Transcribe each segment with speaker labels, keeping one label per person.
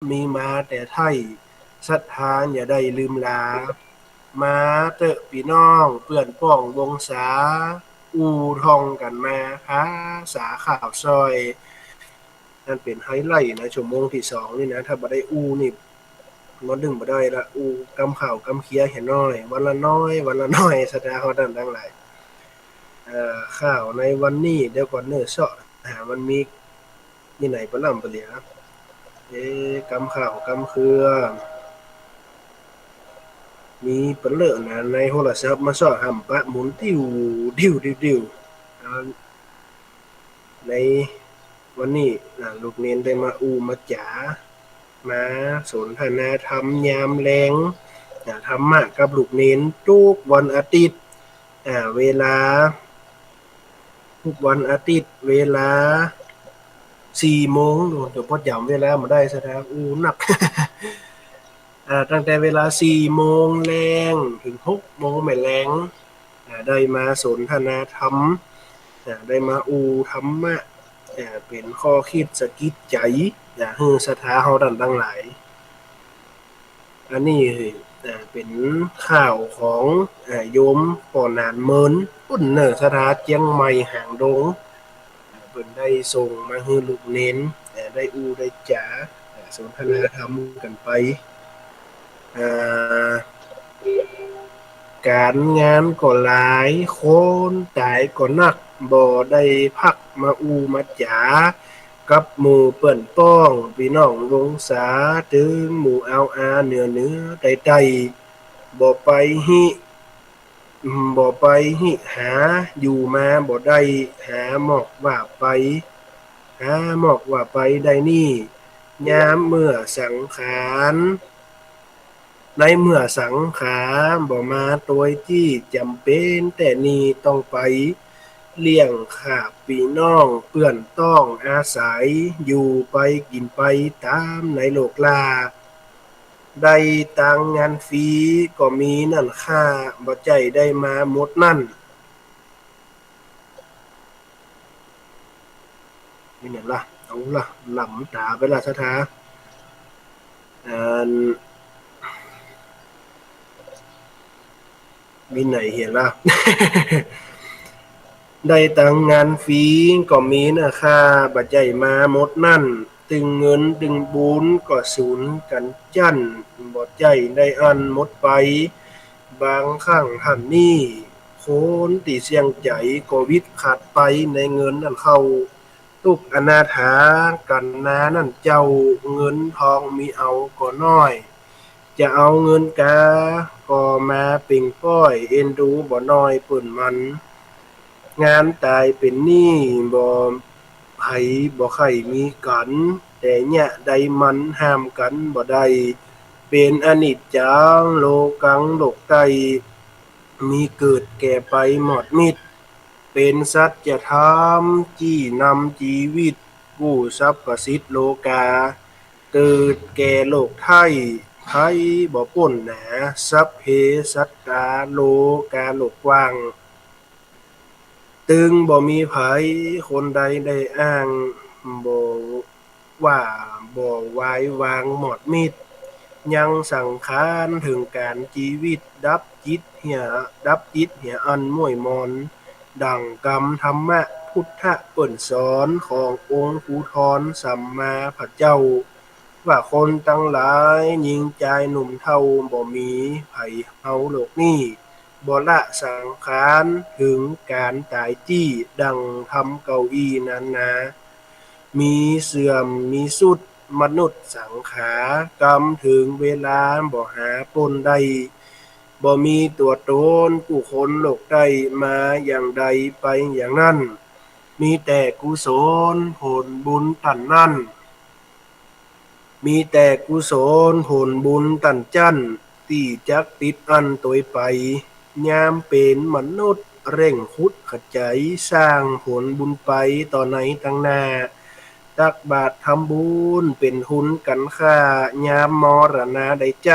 Speaker 1: มีมาแต่ไทยศรัทธาอย่าได้ลืมลามาเตอะพี่น้องเปื่อนป้องวงศาอูท่องกันมาหาสาข่าวซอยนั่นเป็นไฮไลท์นะชั่วโมงที่2นี่นะถ้าบ่ได้อูนี่บ่ดึงบ่ได้ละอูกำข่าวกำเคลียร์ให้น้อยวันละน้อยวันละน้อยสตาร์เฮานั้นทั้งหลายข่าวในวันนี้เดี๋ยวก่อนเน้อเซาะมันมีนี่ไหนปะล่ำปะเหลียกำข่าวกำเครือมีเปนเลอะนะในโทรศัพท์มาสอหำปะหมุนติ้วดิ้วดิ้วดิ้วในวันนี้ลูกเน้นได้มาอูมาจ๋ามาสนทนาธรรมยามแรงธรรมะกับลูกเน้นทุกวันอาทิตย์เวลาทุกวันอาทิตย์เวลา4 โมงเดี๋ยวพอจำเวลามาได้ซะแล้วอูหนัก ตั้งแต่เวลา4 โมงแรงถึง6 โมงแม่แลงได้มาสนทนาธรรมได้มาอูธรรมะเป็นข้อคิดสะกิดใจฮือศรัทธาเฮาดันทั้งหลายอันนี้เป็นข่าวของโยมป่อนานเมินปุ่นเนอศรัทธาเจียงใหม่หางดงเพิ่นได้ส่งมาฮือลูกเน้นได้อูได้จ๋าสนทนาธรรมกันไปอ่า การงานก็หลายคนตายก็นักบ่ได้พักมาอูมาจ๋ากับหมู่เปิ้นป้องพี่น้องวงศาถึงหมู่เอาอาเหนือใดๆบ่ไปหิหาอยู่มาบ่ได้หาหมอกว่าไปหาหมอกว่าไปได้นี่ยามเมื่อสังขารในเมื่อสังขารบ่มาตัวที่จำเป็นแต่นี่ต้องไปเลี้ยงข้าพี่น้องเปื้อนต้องอาศัยอยู่ไปกินไปตามในโลกลาได้ตังงานฟรีก็มีนั่นค่าบ่ใจได้มาหมดนั่นนี่เนี่ยล่ะเอาล่ะหลำตาไปละสถาอ่ามีไหนเห็นล่ะ ได้ตังงานฟรีก็มีนะค่าบัดใจมาหมดนั่นตึงเงินตึงบุญก็สูญกันจั่นบ่ใจได้อันหมดไปบางครั้งท่านนี้คนที่เสี่ยงใจโควิดขาดไปในเงินนั่นเข้าตุกอนาถากันนานั่นเจ้าเงินทองมีเอาก็น้อยจะเอาเงินกาก็มาเป่งป้อยเอ็นดูบ่น้อยเปิ่นมัน งานตายเป็นหนี้บ่ไผบ่ใครมีกันแต่เนี่ยใดมันห้ามกันบ่ได้เป็นอนิจจังโลกังโลกไตมีเกิดแก่ไปหมดมิดเป็นสัจธรรมจี้นำชีวิตผู้สรรพสิทธิโลกาเกิดแก่โลกไทยไผบ่พ้นหนาสัพเพสัตตาโลกาโลกกว้าง ตึงบ่มีไผคนใดได้อ้างบ่ว่าบ่วายวางหมดมิดยังสังขารถึงการชีวิตดับจิตเหี่ยอันม่วยมอนดังกรรมธรรมะพุทธเปิ้นสอนขององค์ภูธรสัมมาพระเจ้าว่าคนตั้งหลายหญิงชายหนุ่มเฒ่าบ่มีไผเฮาโลกนี้ บ่ละสังขารถึงการตายจี้ดังทำเก้าอี้นานามีเสื่อมมีสุดมนุษย์สังขากรรมถึงเวลาบ่หาปนใดบ่มีตัวตนผู้คนโลกใดมาอย่างใดไปอย่างนั้นมีแต่กุศลผลบุญตันนั้นมีแต่กุศลผลบุญตันจั่นที่จักติดอันตัวไป ยามเป็นมนุษย์เร่งขุดขจายสร้างผลบุญไปต่อในตั้งหน้าตักบาตรทำบุญเป็นทุนกันค่ายามมรณะได้ใจ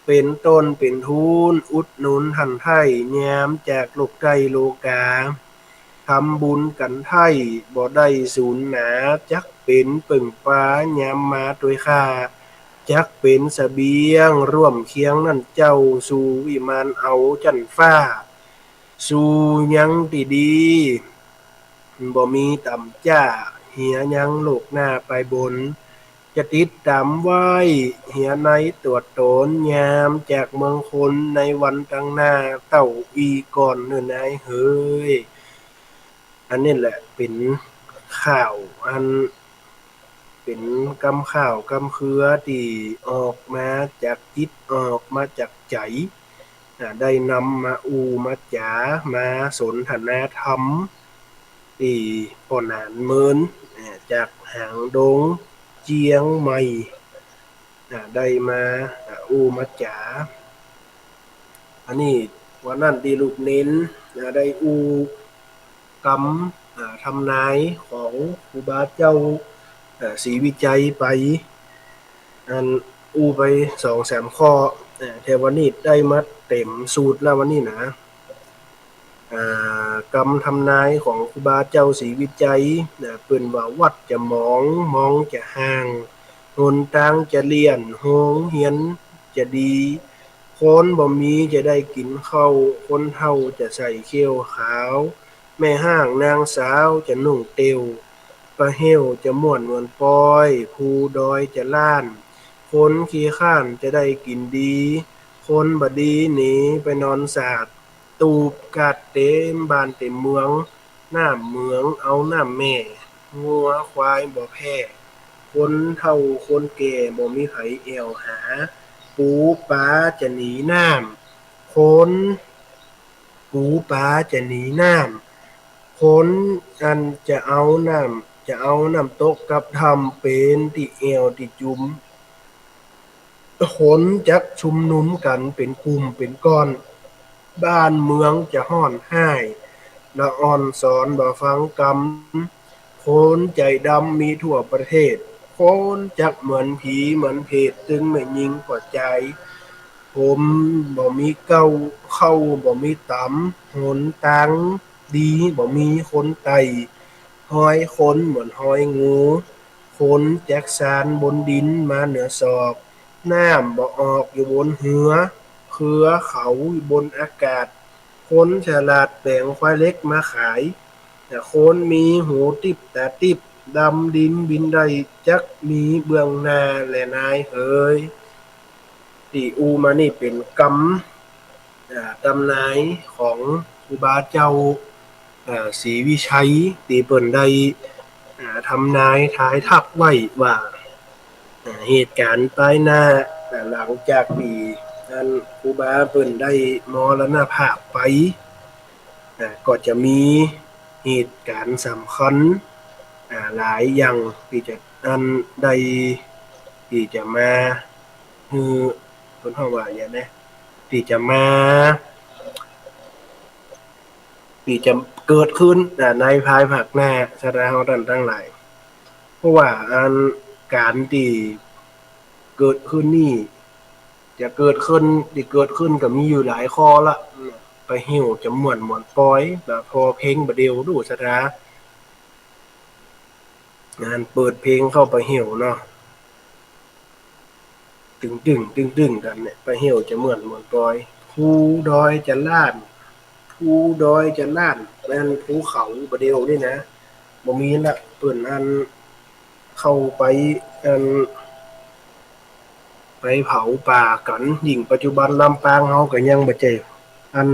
Speaker 1: เป็นต้นเป็นทุนอุดหนุนทันไทยยามจากโลกไกลโลกาทำบุญกันไทยบ่ได้สูญหนาจัก เป็นปึ่งฟ้ายามมาโดยค่าจักเป็นเสบียงร่วมเคียงนั่นเจ้าสู่วิมานเอาจันฟ้าสู่ยังดีๆบ่มีต่ำจ้าเหียยังโลกหน้าไปบนจะติดตามไว้เหียในตัวตนยามจากเมืองคนในวันตั้งหน้าเต้าอีก่อนเนื้อนายเฮ้ยอันนี้แหละเป็นข่าวอันเป็นกำข่าวกำเครือที่ออกมาจากจิตออกมาจากใจได้นำมามาจ๋ามาสนทนาธรรมที่ป่อนานเมินจากหางดงเจียงใหม่ได้มามาจ๋าอันนี้วันนั้นดีลูกเน้นได้กำทำนายของครูบาเจ้าศรีวิจัยไปอันไป2-3 ข้อแต่วันนี้ได้มาเต็มสูตรแล้ววันนี้นะกำทำนายของครูบาเจ้าศรีวิจัยเปิ้นว่าวัดจะมองจะห่างหนทางจะเลี่ยนโหงเหียนจะดีคนบ่มีจะได้กินข้าวคนเฒ่าจะใส่เขี้ยวขาวแม่ห้างนางสาวจะนุ่งเตียวปลาเห้วจะม่วนเหมือนปอยภูดอยจะล้านคนขี้ข้านจะได้กินดีคนบดีหนีไปนอนสาดตูบกาดเต็มบ้านเต็มเมืองน้ำเมืองเอาน้ำแม่งัวควายบ่แพ้คนเฒ่าคนแก่บ่มีไผแอวหาปูปลาจะหนีน้ำคนปูปลาจะหนีน้ำคนอันจะเอาน้ำตกกับทำเป็นที่แอวที่จุมคนจักชุมนุมกันเป็นกลุ่มเป็นก้อนบ้านเมืองจะฮ้อนไห้ละอ่อนสอนบ่ฟังกำคนใจดำมีทั่วประเทศคนจักเหมือนผีเหมือนเพศจึงไม่ยิงกว่าใจผมบ่มีเก้าเข้าบ่มีตำหนตังดีบ่มีคนไต่ห้อยคนเหมือนห้อยงูคนแจ็คสานบนดินมาเหนือศอกน้ำบ่ออกอยู่บนเหือเครือเขาอยู่บนอากาศคนฉลาดแบ่งควายเล็กมาขายแต่คนมีหูติบตาติบดำดินบินได้จักมีเบื้องหน้าและนายเอ๋ยที่มานี่เป็นกำตำนายของครูบาเจ้าศรีวิชัยที่เปิ้นได้ทำนายทายทักไว้ว่าเหตุการณ์ปลายหน้าหลังจากที่นั้นครูบาเปิ้นได้มรณภาพไปก็จะมีเหตุการณ์สำคัญหลายอย่างที่จะได้ที่จะมาคือเพิ่นเฮาว่าหยังนะที่จะมาที่จะเกิดขึ้นในภายภาคหน้าซะแล้วท่านทั้งหลายเพราะว่าการที่เกิดขึ้นนี่จะเกิดขึ้นที่เกิดขึ้นก็มีอยู่หลายข้อละไปหิ้วจะม่วนปอยพอเพลงบ่เดียวดูซะนะงานเปิดเพลงเข้าไปหิ้วเนาะตึงกันเนี่ยไปหิ้วจะม่วนปอยภูดอยจะล้านภูดอยจะล้านแม่นภูเขาบ่เดียวนี่นะบ่มีละเปิ้นเข้าไปไปเผาป่ากันยิ่งปัจจุบันลำปางเฮาก็ยังบ่ใจอัน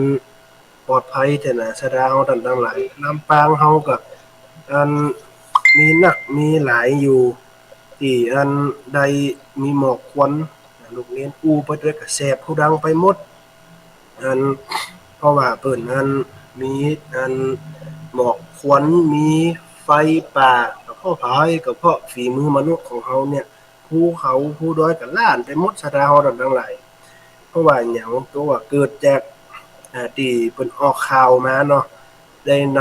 Speaker 1: ปลอดภัยแต่น่ะสะดาวท่านทั้งหลายลำปางเฮาก็อันมีนักมีหลายอยู่ที่ได้มีหมอกควันลูกเรียนไปด้วยก็แสบผู้ดังไปหมดอันเพราะว่าเปิ้นมีหมอกควันมีไฟป่าก็เพราะไผก็เพราะฝีมือมนุษย์ของเฮาเนี่ยภูเขาภูดอยก็ล้านไปหมดสะดาวทั้งหลายเพราะว่าหยังเพราะว่าเกิดจากที่เพิ่นออกข่าวมาเนาะได้น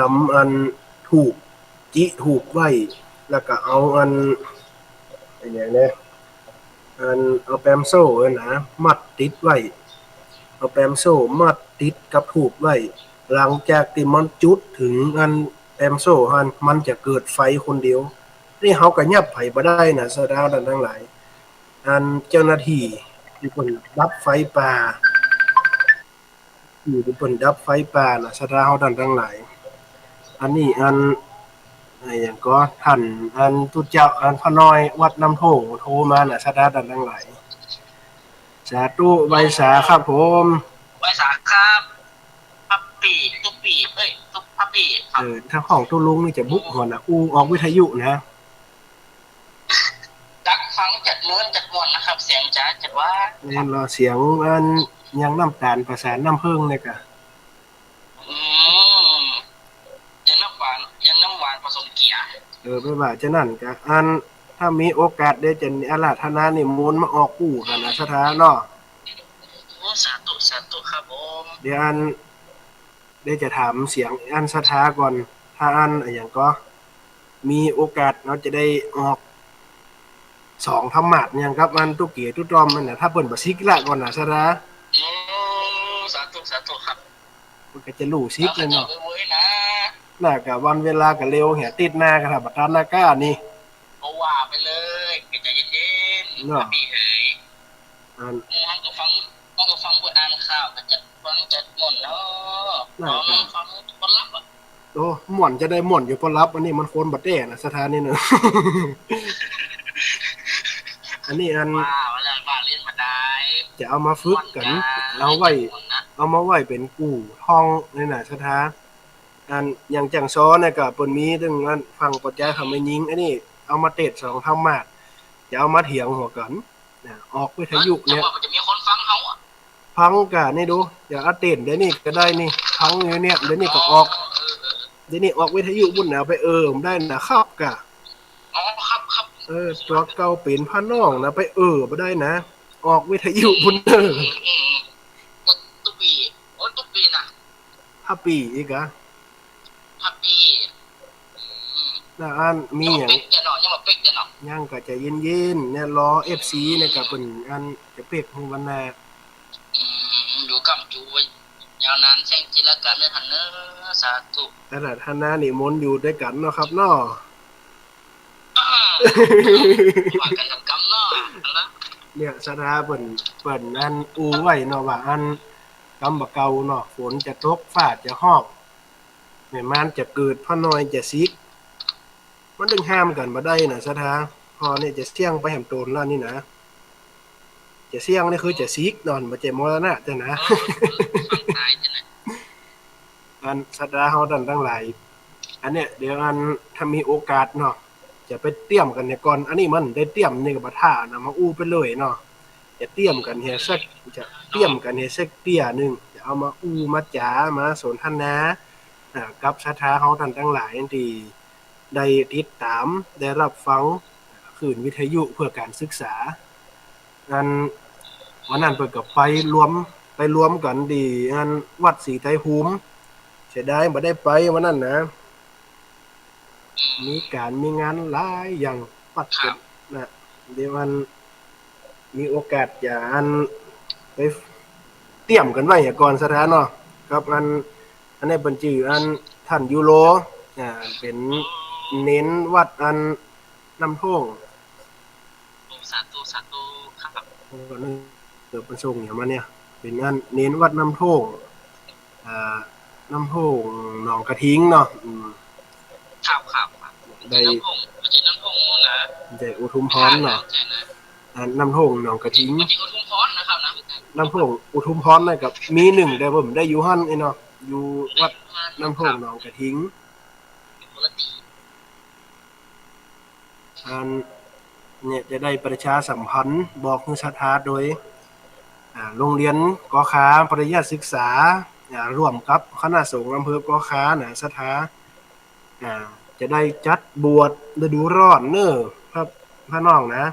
Speaker 1: ำธูปจิธูปไว้แล้วก็เอาหยังนะเอาแปมโซ่นะมัดติดไว้เอาแปมโซ่มัดติดกับธูปไว้หลังจากที่มันจุดถึงแปมโซ่มันจะเกิดไฟคนเดียว นี่เขาก็ยับไผบ่ได้นะสดาวดันทั้งหลายอันเจ้าหน้าที่ที่เพิ่นดับไฟป่าอยู่ที่เพิ่นดับไฟป่าน่ะสดาวดันทั้งหลายอันนี้อันหยังก็ท่านอันตุเจ้าอันพระน้อยวัดน้ำโถงโทรมาน่ะสดาวดันทั้งหลายสาธุใบสาครับผม
Speaker 2: ไว้สาครับพับปีตุ๊กปีตุ๊กพับปีครับ
Speaker 1: ถ้าของตุลุงนี่จะบุกหัวนะออกวิทยุนะ
Speaker 2: ดักฟังจัดม้วนจัดม่วนนะครับเสียงจ้าจัดว่า
Speaker 1: แม่นรอเสียงอันยังน้ำตาลประสานน้ำผึ้งเนี่ยกะ
Speaker 2: อืมยังน้ำหวานผสมเกียร์
Speaker 1: ไม่ว่าจะนั่นกะอันถ้ามีโอกาสได้จะอาราธนานิมนต์มาออกกู้กันนะสถานเนาะ
Speaker 2: สาธุครับผม
Speaker 1: เดี๋ยวอันได้จะถามเสียงอันสถาก่อนถ้าอันอย่างก็มีโอกาสเราจะได้ออกสองธรรมะอย่างครับอันตุกเกียตุตอมมันน่ะถ้าเปิ่นบ่ซิกละก่อนน่ะสถา
Speaker 2: สาธุครับ
Speaker 1: มันก็จะรู้ซิกเลยเนาะน่าก็วันเวลาก็เร็วแหติดหน้าก็ถ้าบ่ทันหน้าก้านี่
Speaker 2: ก็ว่าไปเลยใจเย็นๆเนาะพี่เอ้ยมันก็ฟังบทอ่านข่าวก็จะฟังจัดม่วนเนาะฟังบ่รับอ่ะ
Speaker 1: โอ้ม่วนจะได้ม่วนอยู่บ่รับอันนี้มันคนบ่แต้น่ะสถานนี่เนาะอันนี้อัน
Speaker 2: ว่าเล่นมาได้
Speaker 1: จะเอามาฝึกกันเอามาไว้เป็นกู้ท่องนี่น่ะสถาอันอย่างจังซ้อเนี่ยก็เปิ้นมีถึงอันฟังปัจจัยคำไม่ยิงอันนี้เอามาเทศสองธรรมะจะเอามาเถียงหัวกันออกวิทยุเนี่ย
Speaker 2: จะมีคนฟังเฮาอ่ะ
Speaker 1: ฟังกะนี่ดูอย่าอัดเต้นเดี๋ยวนี้ก็ได้นี่ฟังอยู่เนี่ยเดี๋ยวนี้ก็ออกเดี๋ยวนี้ออกวิทยุบุญเอาไปผมได้นะครับกะ
Speaker 2: ครับ
Speaker 1: ตัวเก่าเป็นพระน้องนะไปบ่ได้นะออกวิทยุบุญ
Speaker 2: ตุ๊ปีนะ
Speaker 1: ฮัปปี้อีกอะ
Speaker 2: ฮัปปี้
Speaker 1: อันมีหยัง
Speaker 2: ยัง
Speaker 1: ก็จะเย็นๆเนี่ยรอ FC เนี่ยก็เพิ่นอันจะเป๊กฮู้วันน่ะ
Speaker 2: อยู่กำจูยาวนานแสงจิละกันเด้อท่านเด้อสาธุ
Speaker 1: แต่ละท่านนะนิมนต์อยู่ด้วยกันเนาะครับเนาะ
Speaker 2: ว่ากันทำกรรมเนาะ
Speaker 1: เนี่ยสถาเปิ้นอันอูไว้เนาะว่าอันกำบ่เก่าเนาะฝนจะตกฟ้าจะฮ้องแม่มานจะเกิดพระน้อยจะซิกมันดึงห้ามกันบ่ได้น่ะสถาพอนี่จะเสี่ยงไปแหมโตนแล้วนี่นะจะเสี่ยงนี่คือจะซิกนอนบ่จะมรณะจ้ะนะอันสถาเฮาดันทั้งหลายอันเนี้ยเดี๋ยวอันถ้ามีโอกาสเนาะจะไปเตรียมกันเนี่ยก่อนอันนี้มันได้เตรียมนี่ก็บ่ท่านะมาอู้ไปเลยเนาะจะเตรียมกันเฮ็ดสักจะเตรียมกันเฮ็ดสักเตี้ยนึงจะเอามาอู้มาจ๋ามาสนทนากับสถาเฮาท่านทั้งหลายที่ได้ติดตามได้รับฟังคลื่นวิทยุเพื่อการศึกษาอันวันนั้นเพิ่นก็ไปรวมกันที่อันวัดศรีไทยภูมิเสียดายบ่ได้ไปวันนั้นนะมีงานหลายอย่างปัดกันนะเดี๋ยวมันมีโอกาสจะอันไปเตรียมกันไว้ก่อนสถานเนาะครับอันนี้เพิ่นชื่ออันท่านยูโรเป็นเน้นวัดอันน้ำโท่ง
Speaker 2: สาธุครับ
Speaker 1: ก็นึกเพิ่นส่งเนี่ยมาเนี่ยเป็นอันเน้นวัดน้ำโท่งน้ำโท่งหนองกระทิงเนาะ
Speaker 2: ครับได้น้ำพงนะ
Speaker 1: ได้อุทุมพรเนาะน้ำโท่งหนองกระทิง
Speaker 2: อุทุมพรนะครับนะ
Speaker 1: น้ำโท่งอุทุมพรนั่นกับมี1ได้ผมได้อยู่หั่นไอ้เนาะอยู่วัดน้ำโท่งหนองกระทิงเนี่ยจะได้ประชาสัมพันธ์บอกคือสถาโดยโรงเรียนกอขาปริยัติศึกษาร่วมกับคณะสงฆ์อำเภอกอขานะสถาจะได้จัดบวชฤดูร้อนเน้อครับพระน้องนะ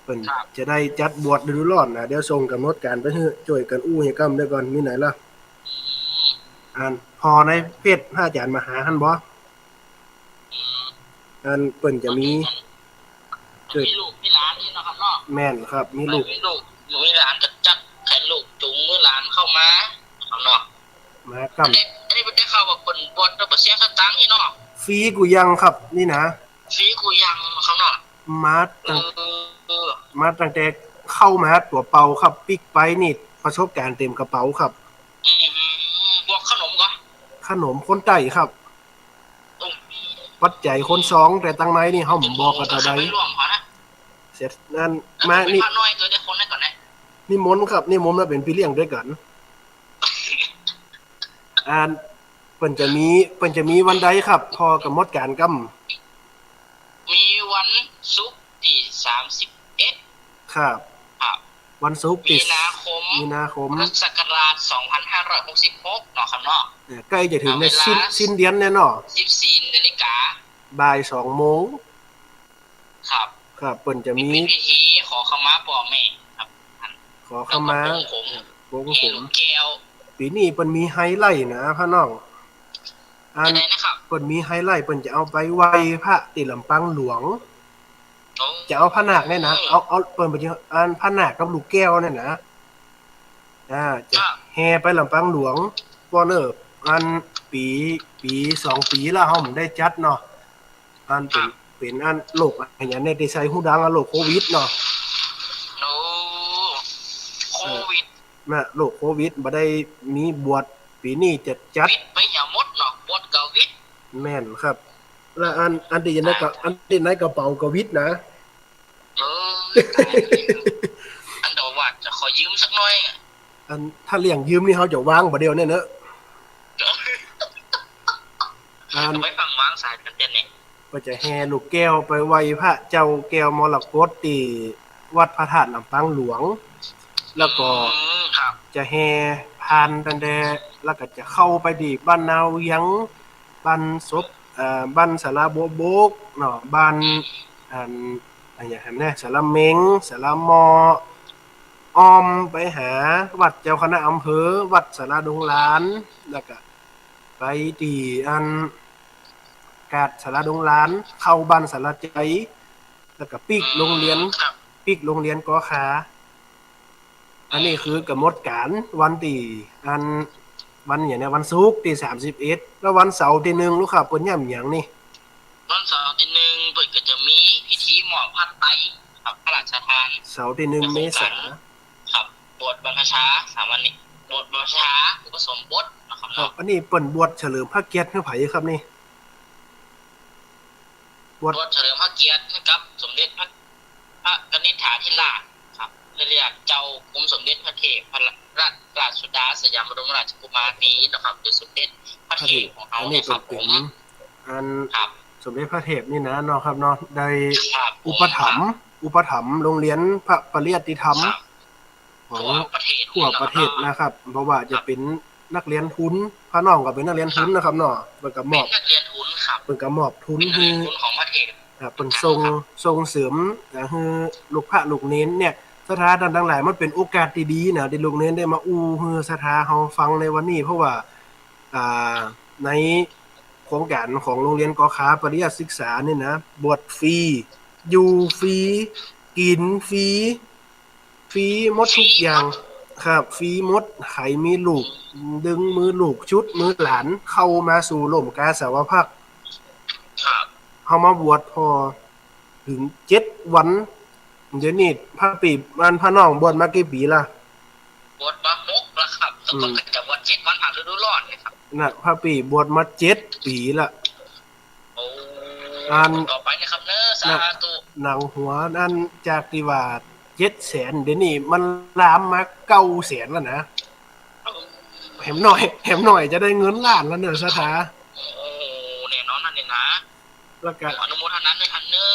Speaker 1: เพิ่นจะได้จัดบวชฤดูร้อนนะเดี๋ยวส่งกำหนดการไปให้ช่วยกันอู้ให้กำได้ก่อนมีไหนล่ะพอในเพจพระอาจารย์มหาหั่นบ่เพิ่นจะมี
Speaker 2: ลูกมีหลานนี่เนาะครับเนาะ
Speaker 1: แม่นครับมีลูก
Speaker 2: มีหลานก็จัดแขนลูกจุงมือหลานเข้ามาเนาะ
Speaker 1: มากำ
Speaker 2: อันนี้บ่ได้เข้าว่าเพิ่นบวชแล้วบ่เสียสตางค์อีเนาะ
Speaker 1: ฟรีกูยังครับนี่นะ
Speaker 2: ซีกูยังเขาเนาะ
Speaker 1: มา
Speaker 2: เอ
Speaker 1: ตั้ง
Speaker 2: อ
Speaker 1: มาตั้งแต่เข้ามาตัวเป่าครับปิกไปนี่ประสบการณ์เต็มกระเป๋าครับ
Speaker 2: อืพวกขนมก็
Speaker 1: ขนมคนใต้ครับ
Speaker 2: ตุ้ม
Speaker 1: ปัจจัยคนสองแต่ตั้งไหนนี่เฮาบอกกันต่อใด
Speaker 2: ไม่รวมเขานะ
Speaker 1: เสร็จนั่น
Speaker 2: มา
Speaker 1: มานี่
Speaker 2: พาน้อยตัวได้คนได้ก่อนนะ
Speaker 1: นิมนต์ครับนิมนต์มาเป็นพี่เลี้ยงด้วยกันอ่านเปิ้นจะมีวันใดครับพอกำหนดการก
Speaker 2: มีวันศุกร์ที่31
Speaker 1: ครับ
Speaker 2: ครับ
Speaker 1: วันศุกร์
Speaker 2: มี
Speaker 1: ที่
Speaker 2: นาคม
Speaker 1: มีนาคม
Speaker 2: พุทธศักราช2566เนาะครับเนาะ
Speaker 1: ใกล้จะถึงในสิ้นเดือนแน่เนาะ
Speaker 2: 14 นาฬิกา
Speaker 1: บ่าย2 โมง
Speaker 2: ครับ
Speaker 1: ครับเปิ้นจะมี
Speaker 2: พิธีขอขมาพ่อแม่ครับ
Speaker 1: ขอขมา
Speaker 2: โงผมแก้ว
Speaker 1: ปีนี้เปิ้นมีไฮไลท์นะพี่น้องอัน
Speaker 2: ได้นะครับ
Speaker 1: เปิ้นมีไฮไลท์เปิ้นจะเอาไปไหว้พระที่ลำปางหลวงจะเอาพระนาคเนี่ยนะเอาเปิ้นไปอันพระนาคกับลูกแก้วเนี่ยนะจะแห่ไปลำปางหลวงบ่เนออันปี2 ปีแล้วเฮาบ่ได้จัดเนาะอันเป็นอันโรคอันหยังในได้ใส่ฮู้ดังอันโรคโควิดเนาะ
Speaker 2: โอ้โควิด
Speaker 1: โรคโควิดบ่ได้มีบวชปีนี้จะจัด
Speaker 2: ไปอย่าหมดเนาะบวชกวิด
Speaker 1: แม่นครับแล้วอันที่ในกับอันที่ในกระเป๋ากวิดนะ
Speaker 2: อันเดาว่าจะขอยืมสักหน่อย
Speaker 1: อันถ้าเลี้ยงยืมนี่เฮาจะวางบ่เดียวเนี่ยเนอะ
Speaker 2: ไม่ฟังวางสายกันเด่นนี่
Speaker 1: ก็จะแห่ลูกแก้วไปไหว้พระเจ้าแก้วมรกตที่วัดพระธาตุลำปางหลวงแล้วก็จะแห่ผ่านตั้งแต่แล้วก็จะเข้าไปที่บ้านนาเวียงบ้านศพบ้านสาราบัวบกเนาะบ้านอันอย่างแน่สาราเม้งสาราหมออ้อมไปหาวัดเจ้าคณะอำเภอวัดสาราดงหลานแล้วก็ไปที่อันกาดสาราดงหลานเข้าบ้านสาราใจแล้วก็ปิกโรงเรียนกอขาอันนี้คือกำหนดการวันที่วันอย่างในวันศุกร์ที่31แล้ววันเสาร์ที่1ลูกค้าเปิ้นย่ำหยังนี่
Speaker 2: วันเสาร์ที่1เปิ้นก็จะมีพิธีมอบผ้าไตรครับพระราชทาน
Speaker 1: เสาร์ที่1เมษายน
Speaker 2: ครับบวชบรรพชา3วันนี้บวชบรรพชาอุปสมบทนะครับ
Speaker 1: อันนี้เปิ้นบวชเฉลิมพระเกียรติให้ไผครับนี่
Speaker 2: บวชเฉลิมพระเกียรติให้กับสมเด็จพระกนิษฐาธิราชครับเรียกเจ้ากรมสมเด็จพระเทพราชสุดาสยามบรมราชกุมารีนะครับด้วยสมเด็จพระเทพของเขาเนี่ยครับผม
Speaker 1: อันสมเด็จพระเทพนี่นะเนาะครับเนาะได้อุปถัมภ์โรงเรียนพระปริยัติธรรมของทั่วประเทศนะครับเพราะว่าจะเป็นนักเรียนทุนพระน้องก็เป็นนักเรียนทุนนะครับเนาะเพิ่นก็มอบ
Speaker 2: นักเรียนทุนครับ
Speaker 1: เพิ่นก็มอบทุน
Speaker 2: ให้ของประเทศ
Speaker 1: เพิ่นส่งเสริมให้ลูกพระลูกเน้นเนี่ยสถาบันทั้งหลายมันเป็นโอกาสดีๆนะที่ลูกเน้นได้มาฮือสถาเฮาฟังในวันนี้เพราะว่าในโครงการของโรงเรียนกอขาปริยัติศึกษานี่นะบวชฟรีอยู่ฟรีกินฟรีหมดทุกอย่างครับฟรีหมดใครมีลูกดึงมือลูกชุดมือหลานเข้ามาสู่ร่มกาสาวพัก
Speaker 2: ครับ
Speaker 1: เฮามาบวชพอถึง7 วันเดี๋ยวนี้พระปีพระน้องบวชมากี่ปีล่ะ
Speaker 2: บวชมา6แล้วครับก็จะบวช7 วันผ่านฤดูร้อนนะครับ
Speaker 1: น่ะพระปีบวชมา7 ปีละ
Speaker 2: โอ้ต่อไปนะครับเด้อสาธุ
Speaker 1: หนังหัวนั่นจากที่ว่า700,000เดี๋ยวนี้มันลามมา900,000แล้วนะแหมหน่อยจะได้เงินล้านแล้วเด้อสถา
Speaker 2: โอ้แน่นอนนั่นนี่นะ
Speaker 1: แล้วก็
Speaker 2: อนุโมทนาด้วยท่านเด้อ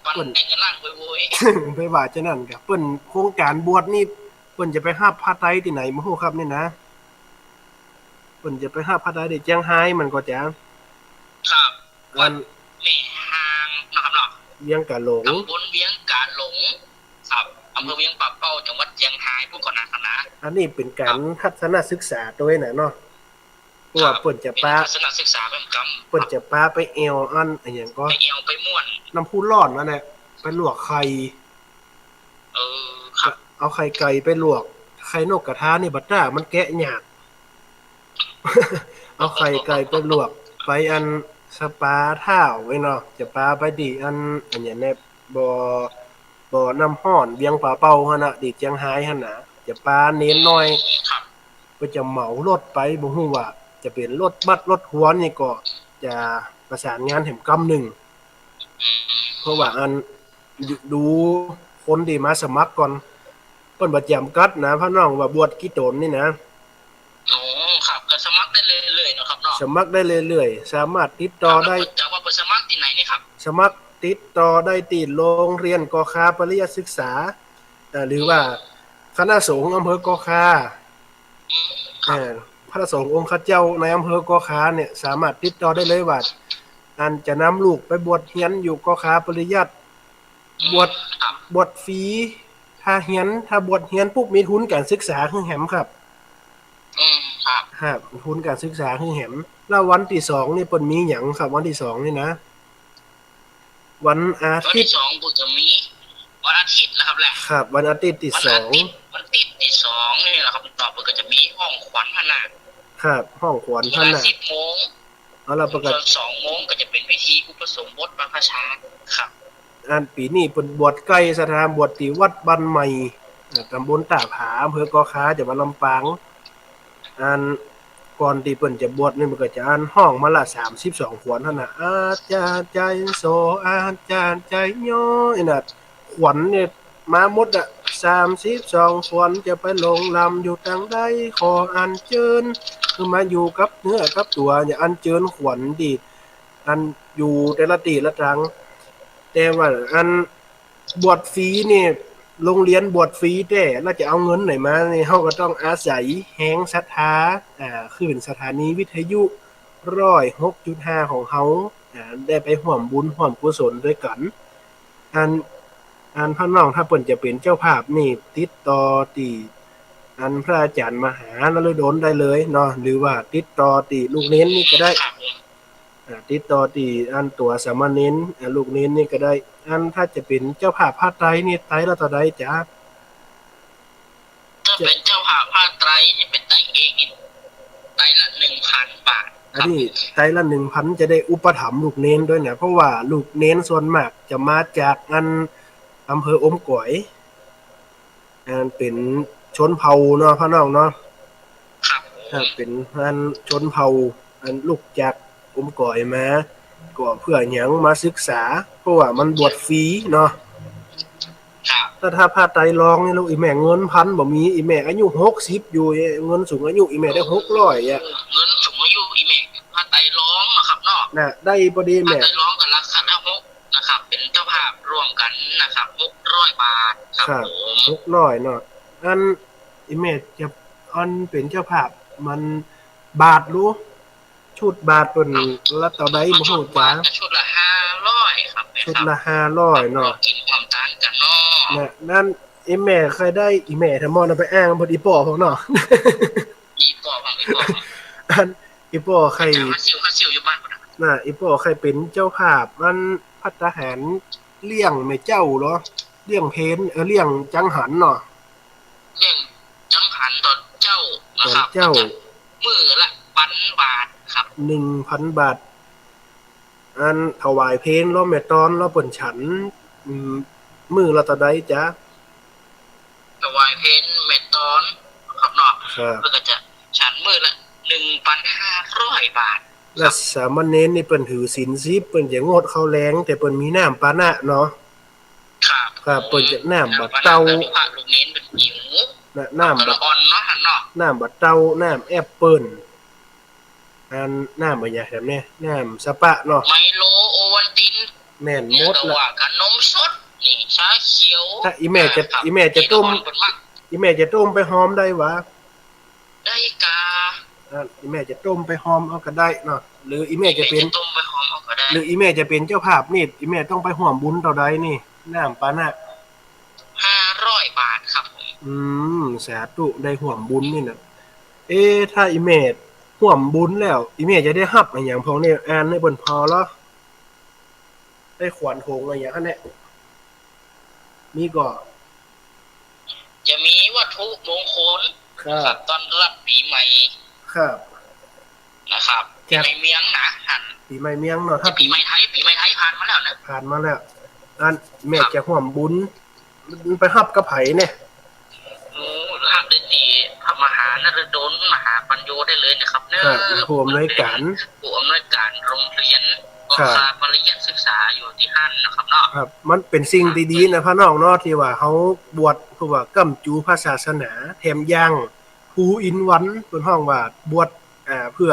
Speaker 2: ปั่นให้เงินล้านโวย
Speaker 1: ๆไปว่าจังนั้นก็เปิ้นโครงการบวชนี่เปิ้นจะไปหาพระไตรที่ไหนบ่ฮู้ครับนี่นะเปิ้นจะไปหาพระไตรที่เจียงไฮ้มันก็จะ
Speaker 2: ครับวัดแม่ฮางนะครับเนาะ
Speaker 1: เวียงกะหลง
Speaker 2: ตำบลเวียงกะหลงครับอำเภอเวียงป่าเป้าจังหวัดเชียงรายผู้ก่อนนะ
Speaker 1: อันนี้เป็นการทัศนศึกษาด้วยนะเนาะว่าเปิ้นจะปา
Speaker 2: ทัศนศึกษาเป็นกรรม
Speaker 1: เปิ้นจะปาไปแอวอันหยังก็
Speaker 2: ไปแอวไปม่วน
Speaker 1: น้ำพุร้อนนั่นแหละไปลวกไข่
Speaker 2: ครับ
Speaker 1: เอาไข่ไก่ไปลวกไข่นกกระทะนี่บัดต้ามันแกะยากเอาไข่ไก่ไปลวกไปอัน สปาเท้าไว้เนาะจะปาไปดิอันเนี้ยในบ่บ่น้ำห้อนเวียงป่าเป่าหั่นน่ะดิเจียงไฮ้หั่นน่ะจะปาเน้นน้อย
Speaker 2: ครับ
Speaker 1: ก็จะเหมารถไปบ่ฮู้ว่าจะเป็นรถบัสรถทัวร์นี่ก็จะประสานงานแห่งกำหนึ่งเพราะว่าดูคนที่มาสมัครก่อนเพิ่นบ่จำกัดนะพี่น้องว่าบวชกี่ตนนี่นะ
Speaker 2: โอ้ครับก็สมัครได้เลยๆเนาะครับเนาะ
Speaker 1: สมัครได้เรื่อยๆสามารถติดต่อได้
Speaker 2: จะว่าไปสมัครที่ไหนนี่ครับ
Speaker 1: สมัครติดต่อได้ที่โรงเรียนกคาปริยศึกษาหรือว่าคณะสงฆ์อำเภอกคาพระสงฆ์องค์ข้าเจ้าในอำเภอกคาเนี่ยสามารถติดต่อได้เลยว่าอันจะนำลูกไปบวชเรียนอยู่กคาปริยัติบวชบวชฟรีถ้าบวชเรียนปุ๊บมีทุนการศึกษาคือแหมครับครับทุนการศึกษาคือแหมแล้ววันที่2นี่เปิ้นมีหยังครับวันที่2นี่นะวันอาทิตย์
Speaker 2: วันที่2ปุ๊บจะมีวันอาทิตย์นะครับแหละ
Speaker 1: ครับวันอาทิตย์ที่2
Speaker 2: วันอาทิตย์ที่2นี่แหละครับต่อไปก็จะมีห้องขวัญพนา
Speaker 1: ครับห้องขวัญพนา
Speaker 2: 10 โมง
Speaker 1: เอาล่ะประกาศ
Speaker 2: 2 โมงก็จะเป็นพิธีอุปสมบทบรรพชาครับ
Speaker 1: อันปีนี้เปิ้นบวชใกล้สถานบวชที่วัดบ้านใหม่ตำบลตาผาอำเภอกอค้าจังหวัดลำปางอันก่อนที่เปิ้นจะบวชนี่มันก็จะอันห้องมาละ32ขวัญนั่นน่ะอาจารย์ใจโสอาจารย์ใจย่อยน่ะขวัญเนี่ยมาหมดอ่ะ32ขวัญจะไปลงลำอยู่ทางใดขออัญเชิญคือมาอยู่กับเนื้อกับตัวอย่าอัญเชิญขวัญดิอันอยู่แต่ละที่ละทางแต่ว่าอันบวชฟรีนี่โรงเรียนบวชฟรีแต่เราจะเอาเงินไหนมานี่เฮาก็ต้องอาศัยแฮงศรัทธาคลื่นสถานีวิทยุ106.5ของเฮาได้ไปร่วมบุญร่วมกุศลด้วยกันอันพี่น้องถ้าเพิ่นจะเป็นเจ้าภาพนี่ติดต่อที่พระอาจารย์มหานฤดลได้เลยเนาะหรือว่าติดต่อที่ลูกเน้นนี่ก็ได้ติดต่อที่ตัวสามเณรลูกเน้นนี่ก็ได้ถ้าจะเป็นเจ้าภาพผ้าไตรนี่ไตรละเท่าใดจ๊ะ
Speaker 2: ถ้าเป็นเจ้าภาพผ้าไตรนี่เป็นไตรเองไตรละ 1,000 บาท
Speaker 1: อันนี้ไตรละ 1,000 จะได้อุปถัมภ์ลูกเน้นด้วยนะเพราะว่าลูกเน้นส่วนมากจะมาจากอำเภออมก๋อยเป็นชนเผ่าเนาะพี่น้องเนาะครับเป็นชนเผ่าลูกจากอมก๋อยมาก็เพื่อหยังมาศึกษาเพราะว่ามันบวชฟรีเนาะถ้าผ้าไตรรองนี่ลูกอีแม่เงินพันบ่มีอีแม่อายุ60อยู่เงินสูงอายุอีแม่ได้600
Speaker 2: เงินสูงอายุอีแม่ผ้าไตรรองนะครับเนาะ
Speaker 1: น่ะได้บ่ดีแม่
Speaker 2: ผ้าไตรรองกับราคา6นะครับเป็นเจ้าภาพรวมกันนะครับ600 บาทครับผม
Speaker 1: 600เนาะอีแม่จะเป็นเจ้าภาพมันบาทรู้ชุดบาทเพิ่นละเท่าใดบ่ฮู้จัก
Speaker 2: ชุดละ500ครับ
Speaker 1: ชุดละ500เนาะ
Speaker 2: กินความต่างกันเนาะ
Speaker 1: นั่นอีแม่เคยได้อีแม่ถ้ามอนไปอ้างพอดีป้อพวกเนาะ
Speaker 2: อีป้อบัง
Speaker 1: อีป้อใคร
Speaker 2: ซิวอยู่บ้าน
Speaker 1: น่ะอีป้อใครเป็นเจ้าภาพภัตตาหารเลี้ยงแม่เจ้าเหรอเลี้ยงเพนเลี้ยงจังหันเนาะ
Speaker 2: เลี้ยงจังหันตอนเจ้านะครับเจ้ามื้อละ1,000 บาทครับ
Speaker 1: 1,000 บาทถวายเพลล้อแม่ตอนล้อเปิ้นฉันมื้อละเท่าใดจ๊ะ
Speaker 2: ถวายเพลแม่ตอนครับเนาะเพิ่นก็จะฉันมื้อละ 1,500 บาท
Speaker 1: แล้วสามเณรนี่เปิ้นถือศีล10เปิ้นจะงดข้าวแลงแต่เปิ้นมีน้ำปานะเนาะครับเปิ้นจะน้ำบัดเต้า
Speaker 2: พระลูกเน้นเป็นหิว
Speaker 1: น้ำบัด
Speaker 2: อ่อนเนาะหั่นเนาะ
Speaker 1: น้ำบัดเต้าน้ำแอปเปิ้ลน้ำบ่หยังแบบนี้น้ำสะปะเนาะ
Speaker 2: ไมโลโอวัลติน
Speaker 1: แม่นหมด
Speaker 2: ละขนมสดนี่ชาเขียว
Speaker 1: ถ้าอีแม่จะต้มไปหอมได้วะ
Speaker 2: ได้กา
Speaker 1: อีแม่จะต้มไปหอมเอาก็ได้เนาะหรืออีแม่จะเป็น
Speaker 2: ต้มไปหอมเอาก็ได้
Speaker 1: หรืออีแม่จะเป็นเจ้าภาพนี่อีแม่ต้องไปร่วมบุญเท่าใดนี่น้ำปานะ
Speaker 2: 500 บาทครับ
Speaker 1: สาธุได้ร่วมบุญนี่น่ะถ้าอีแม่ร่วมบุญแล้วอีแม่จะได้รับอะไรหยังพวกนี้ในเบิ่นพอเหรอได้ขวัญโถงอะไรอย่างนั้นแหละมีก็
Speaker 2: จะมีวัตถุมงคล
Speaker 1: ครับ
Speaker 2: ตอนรับปีใหม่
Speaker 1: ครับ
Speaker 2: นะครับปีใหม่เมียงนะหัน
Speaker 1: ปีใหม่เมียงเนาะถ้า
Speaker 2: ปีใหม่ไทยผ่านมาแล้วนะ
Speaker 1: ผ่านมาแล้วอันแม่จะห่วมบุญไปฮับกับไผเนี่ย
Speaker 2: โอ้ฮับได้ตีพระมหานฤดลมหาปัญโยได้เลยนะครับเนอะ
Speaker 1: ผู้อำนวยการ
Speaker 2: โรงเรียนปริยัติศึกษาอยู่ที่หั่นนะครับเนาะ
Speaker 1: ครับมันเป็นสิ่งดีๆนะพี่น้องเนาะที่ว่าเขาบวชเพื่อว่ากำจูพระศาสนาแถมยังภูอินวันเพิ่นฮ้องว่าบวชเพื่อ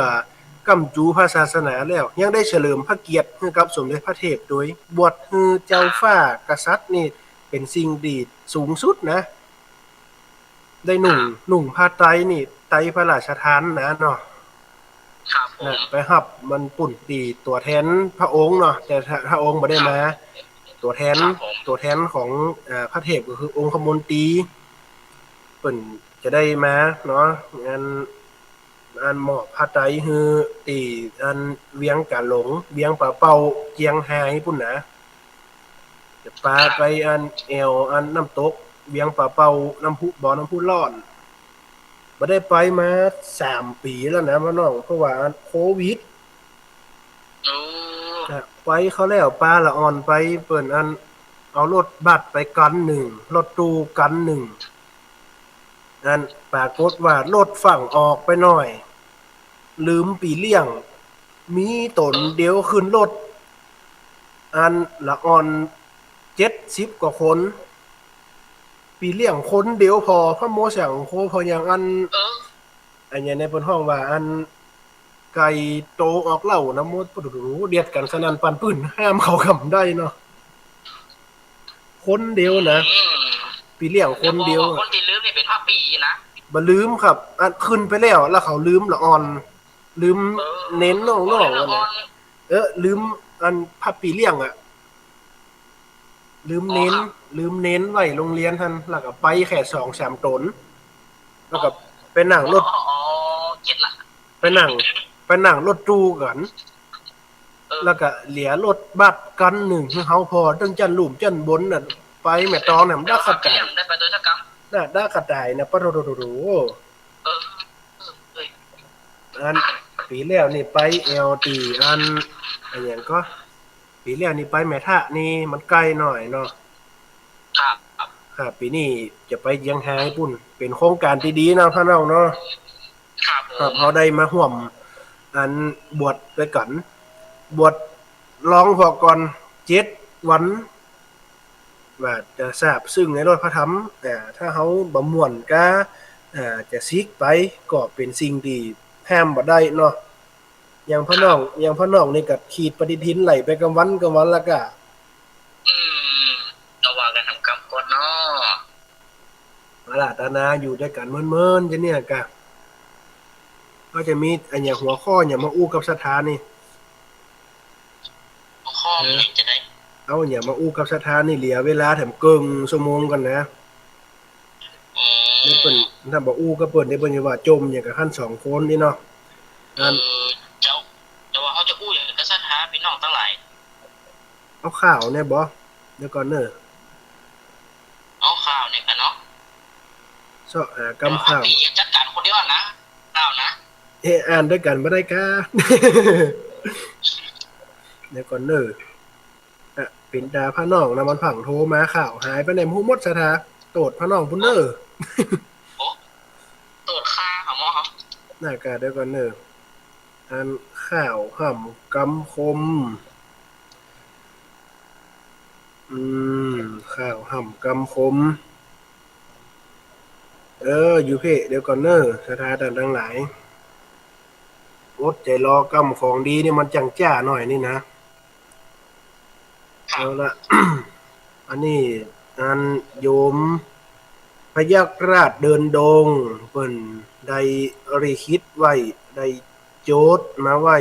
Speaker 1: กำจูพระศาสนาแล้วยังได้เฉลิมพระเกียรติให้กับสมเด็จพระเทพโดยบวชให้เจ้าฟ้ากษัตริย์นี่เป็นสิ่งดีสูงสุดนะได้นุ่งผ้าไตรนี่ไตรพระราชทานนะเนาะ
Speaker 2: ครับผม
Speaker 1: ไปรับมันปุ่นดีตัวแทนพระองค์เนาะแต่พระองค์บ่ได้มาตัวแทนของพระเทพก็คือองคมนตรีเพิ่นจะได้มาเนาะอันหมอบผ้าไตรฮือตีอันเวียงกะหลงเวียงป่าเป่าเจียงไฮ้พุ่นนะจะปาไปอันแอวอันน้ำตกเวียงป่าเป่าน้ำพุบ่อน้ำพุร้อนบ่ได้ไปมา3ปีแล้วนะพี่น้องเพราะว่าโควิดไปเขาแล้วปลาละอ่อนไปเปิ้นอันเอารถบัสไปกัน1รถตู้กัน1อันปรากฏว่ารถฝั่งออกไปหน่อยลืมปีเลี่ยงมีตนเดียวขึ้นรถอันละอ่อน70กว่าคนปีเลี่ยงคนเดียวพอพระโมสังโคพออย่างอันนี้ในเพิ่นฮ้องว่าอันไก่โตออกเหล้าน้ำมดปุดุเดียดกันสนั่นปานปื้นห้ามเขาคำได้เนาะคนเดียวนะปีเลี่ยงคนเดียว
Speaker 2: คนที่ลืมนี่เป็นพระปีนะ
Speaker 1: บ่ลืมครับอันขึ้นไปแล้วเขาลืมละอ่อนลืมเน้นน้องๆนะลืมอันพระปีเลี่ยงอ่ะลืมเน้นไว้โรงเรียนท่านแล้วก็ไปแค่ 2-3 ตนแล้วก็ไปนั่งรถไปนั่งรถตู้กันแล้วก็เหลียรถบัสกัน1คือเฮาพอตึงจันลุ่มจันบนน่ะไปแม่ตองน่ะดักกระต่าย
Speaker 2: ได้ไปโดยกรรม
Speaker 1: น่ะดักกระต่ายน่ะปะโดอันปีแล้วนี่ไป LT อันหยังก็ปีแล้วนี่ไปแม่ทะนี่มันใกล้หน่อยเนาะครับปีนี้จะไปเจียงไฮ้ปุ่นเป็นโครงการที่ดีนะพี่น้องเนาะครับเฮาได้มาร่วมอันบวชด้วยกันบวชรองพอก่อน7วันว่าจะทราบซึ่งในรถพระธรรมถ้าเฮาบ่ม่วนก็จะซิกไปก็เป็นสิ่งที่ห้ามบ่ได้เนาะอย่างพี่น้องนี่ก็ขีดปฏิทินไหลไปกับวันแล้วก็
Speaker 2: ระว่ากันทำกรรมก่อนเนาะ
Speaker 1: อาราธนาอยู่ด้วยกันเมินๆจะเนี่ยก็จะมีอันอย่างหัวข้ออย่างมาอู้กับสถานนี่
Speaker 2: หัวข้อมันจะได้
Speaker 1: เอาอย่างมาอู้กับสถานนี่เหลือเวลาแถมเกิงชั่วโมงกันนะนี่เปิ้นถ้าบ่อู้ก็เปิ้นได้เปิ้นว่าจมอย่างกับคั่น2คนนี่เนาะ
Speaker 2: แต่ว่าเขาจะอู้อย่างกับสถานพี่น้องทั้งหลาย
Speaker 1: เอาข่าวเนี่ยบ่เดี๋ยวก่อนเด้อ
Speaker 2: เอาข่าวเนี่ยกันเนาะ
Speaker 1: เสาะกำข่าว
Speaker 2: จัดการคนเดียวนะข่าวนะ
Speaker 1: อ่านด้วยกันบ่ได้กะเดี๋ยวก่อนเด้อเป็นตาพระน้องนำมันผังโทรมาข่าวหายไปไหนฮู้หมดซะทาโตดพระน้องพุ่นเด้อ
Speaker 2: โอ้โตดค่าหมอครับ
Speaker 1: น่ากะเดี๋ยวก่อนเด้ออันข่าวห่ำกำคมข่าวห่ำกำคมอยู่เพ่เดี๋ยวก่อนเด้อสถาดันทั้งหลายอดใจรอกำของดีนี่มันจังจ้าหน่อยนี่นะเอาละ อันนี้อันโยมพยัคฆ์ราชเดินดงเพิ่นได้ริคิดไว้ได้โจทย์มาไว้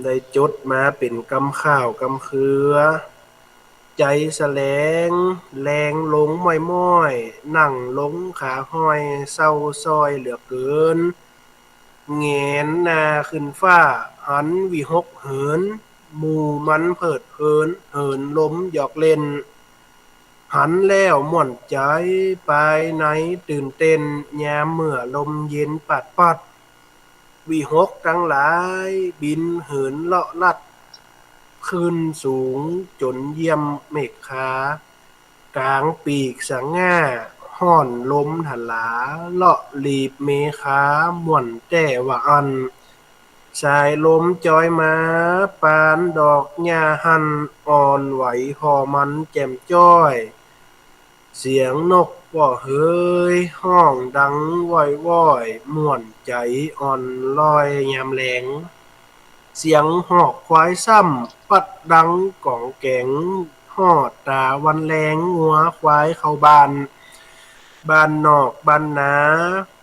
Speaker 1: ได้จดมาเป็นกำข้าวกำเขือใจแสลงแรงลงม้อยๆนั่งลงขาห้อยเศร้าซอยเหลือเกินแงนหน้าขึ้นฟ้าหันวิหกเหินหมู่มันเพิดเพลินเหินล้มหยอกเล่น หันแล้วม่วนใจไปไหนตื่นเต้นยามเมื่อลมเย็นปัดปัดวิหกทั้งหลายบินเหินเลาะลัดขึ้นสูงจนเยี่ยมเมฆขากลางปีกสง่าห้อนลมถลาเลาะลีบเมฆาม่วนแต่ว่าอันสายลมจอยมาปานดอกหญ้าหันอ่อนไหวพอมันแจ่มจ้อย เสียงนกว่าเฮ้ยห้องดังว่อยๆม่วนใจอ่อนลอยยามแลงเสียงหอกควายซ้ำปัดดังก่องแก๋งฮอดตาวันแลงงัวควายเข้าบ้านบ้านนอกบ้านนา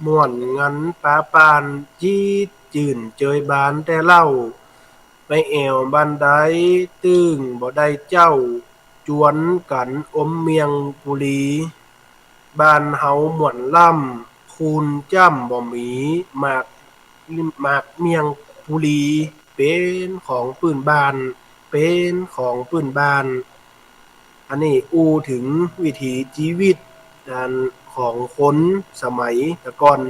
Speaker 1: ม่วนงันปาปานจีดจื่นเจยบานแต่เล่าไปแอวบ้านใดตึงบ่ได้เจ้าจวนกันอมเมียงปุรีบ้านเฮาม่วนล่ำคูนจ้ำบ่มีหมากเมียงปุรีเป็นของปื้นบ้านเป็นของปื้นบ้านอันนี้อู้ถึงวิถีชีวิตอันของคนสมัยแต่ก่อน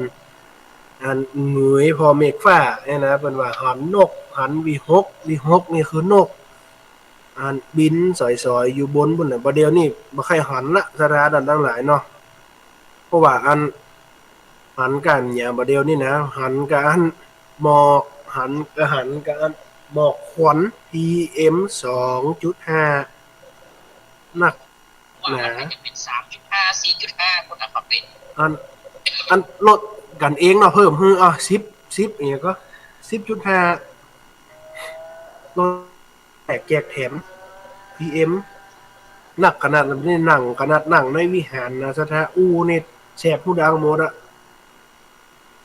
Speaker 1: อันเหงยพอเมฆฟ้าเนี่ยนะเป็นว่าหันนกหันวิหกนี่คือนกอันบินสอยๆอยู่บนน่ะบ่เดี๋ยวนี้บ่ค่อยหันละสราดันทั้งหลายเนาะเพราะว่าอันหันกันเนี่ยบ่เดี๋ยวนี้นะหันกับอันหมอกหันกับอันหมอกควัน PM 2.5นัก
Speaker 2: ว่า
Speaker 1: หนา
Speaker 2: มันจะเป็น3.5 4.5คนนะครับเป็น
Speaker 1: อันอันลดกันเองเนาะเพิ่มคือ10อย่างเงี้ยก็10.5ลดแตกแจกแถม PM หนักขนาดนี้หนังขนาดหนังในวิหารนะสถาอูนี่แสบผู้ดังหมดอะ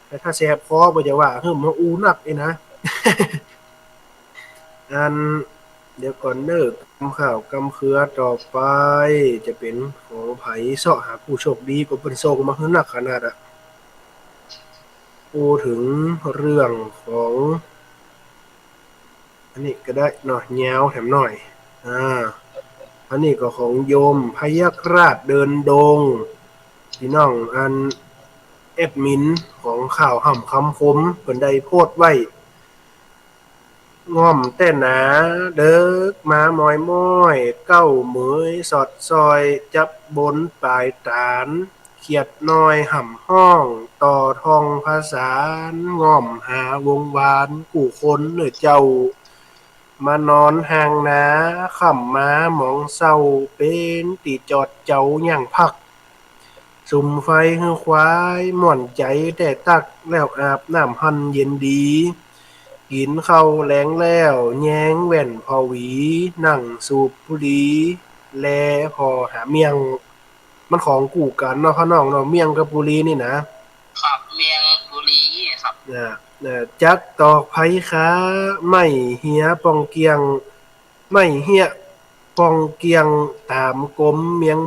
Speaker 1: แต่ถ้าแสบคอบ่จะว่าเพิ่มมาอูหนักนี่นะ อันเดี๋ยวก่อนเด้อกำข่าวกำเครือต่อไปจะเป็นของไผเสาะหาผู้โชคดีก็เพิ่นส่งมาคือหนักขนาดอะพูดถึงเรื่องของอันนี้ก็ได้เนาะยาวแถมหน่อยอ่าอันนี้ก็ของโยมพยัคฆ์ราชเดินดงพี่น้องอันแอดมินของข่าวห่ำคำคมเพิ่นได้โพสต์ไว้ง่อมแต่หนาเด้อมามอยม้อยเก้าเหมยสอดซอยจับบนปลายตาลเขียดน้อยห่ำห้องต่อทองภาษานง่อมหาวงวานกู่คนเนื้อเจ้ามานอนห่างนาค่ำมาหมองเศร้าเป็นตีจอดเจ้าย่างพักสุมไฟฮือควายม่วนใจแต่ตักแล้วอาบน้ำหันเย็นดีกินข้าวแลงแล้วแยงแว่นพอหวีนั่งสูบบุหรี่แลพอหาเมียงมันของกู่กันเนาะพี่น้องเนาะเมียงกับบุหรี่นี่นะครับ
Speaker 2: เมียงบุรีครับ
Speaker 1: นะจักตอกไผค้าไม่เหียปองเกียงไม่เหียปองเกียงตามกลมเมียง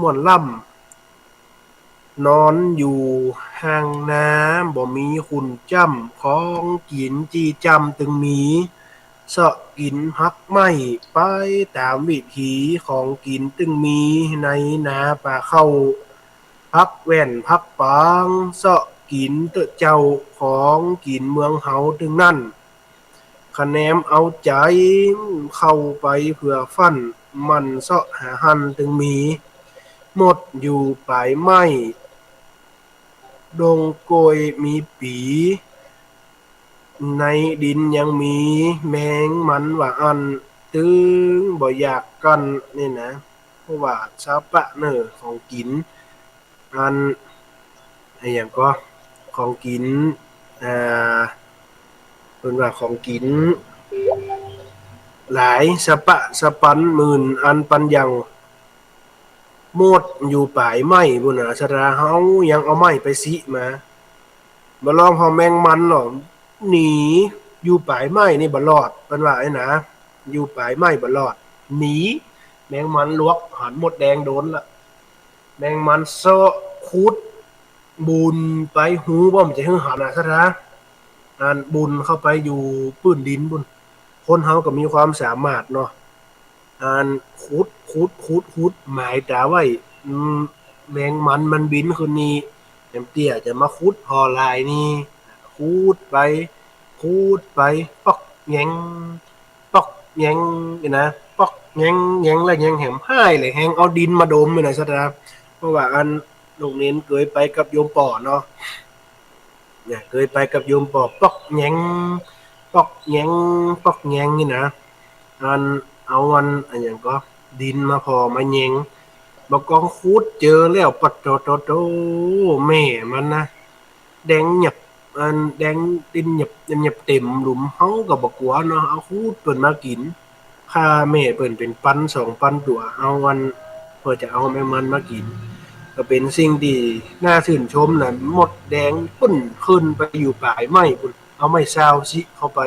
Speaker 1: ม่วนล่ำนอนอยู่ห่างน้ำบ่มีขุนจ้ำของกินจีจำตึงมีเสาะกินพักไม่ไปตามวิถีของกินตึงมีในนาป่าเข้าพักแว่นพักปางเสาะกินเตอะเจ้าของกินเมืองเฮาตึงนั่นคะแนมเอาใจเข้าไปเพื่อฟันมันเสาะหาหันตึงมีหมดอยู่ปลายไม้ดงโกยมีปีในดินยังมีแมงมันว่าอันตึงบ่อยากกันนี่นะเพราะว่าชาวปะเนอของกินอันไอ้หยังก็ของกินอ่าเพิ่นว่าของกินหลายสะปะสะปันหมื่นอันปันยังหมดอยู่ปลายไม้พุ่นน่ะสราเฮายังเอาไม้ไปสิมาบ่ลองพอแมงมันหรอกหนีอยู่ปลายไม้นี่บ่รอดเพิ่นว่าไอ้นะอยู่ปลายไม้บ่รอดหนีแมงมันลวกหันหมดแดงโดนละแมงมันเซาะคุดบุญไปหูบ่มันจะหึงหันน่ะซะนะอันบุญเข้าไปอยู่ปื้นดินพุ่นคนเฮาก็มีความสามารถเนาะ อันขุดหมายตาไว้แมงมันบินขึ้นนี่แม่นเตี้ยจะมาขุดพอหลายนี่ขุดไปขุดไปป๊อกแหยงป๊อกแหยงนี่นะป๊อกแหยงแหยงแล้วแหยงแหมพายเลยแฮงเอาดินมาดมนี่น่ะซะนะเพราะว่าอันลูกเน้นเคยไปกับโยมป่อเนาะเนี่ยเคยไปกับโยมป่อป๊อกแหยงป๊อกแหยงป๊อกแหยงนี่นะอันเอาอันหยังก็ดินมาพอมาแหยงบักกองขุดเจอแล้วปัดโตแม่มันนะแดงหยับอันแดงดินหยับเต็มหลุมเฮาก็บ่กลัวเนาะเอาขุดเพิ่นมากินค่าแม่เพิ่นเป็นปัน2ปันตัวเอาเพื่อจะเอาแม่มันมากินก็เป็นสิ่งที่น่าชื่นชมน่ะมดแดงปุ้นขึ้นไปอยู่ปลายไม้พุ่นเอาไม้ซาวซิเข้าไป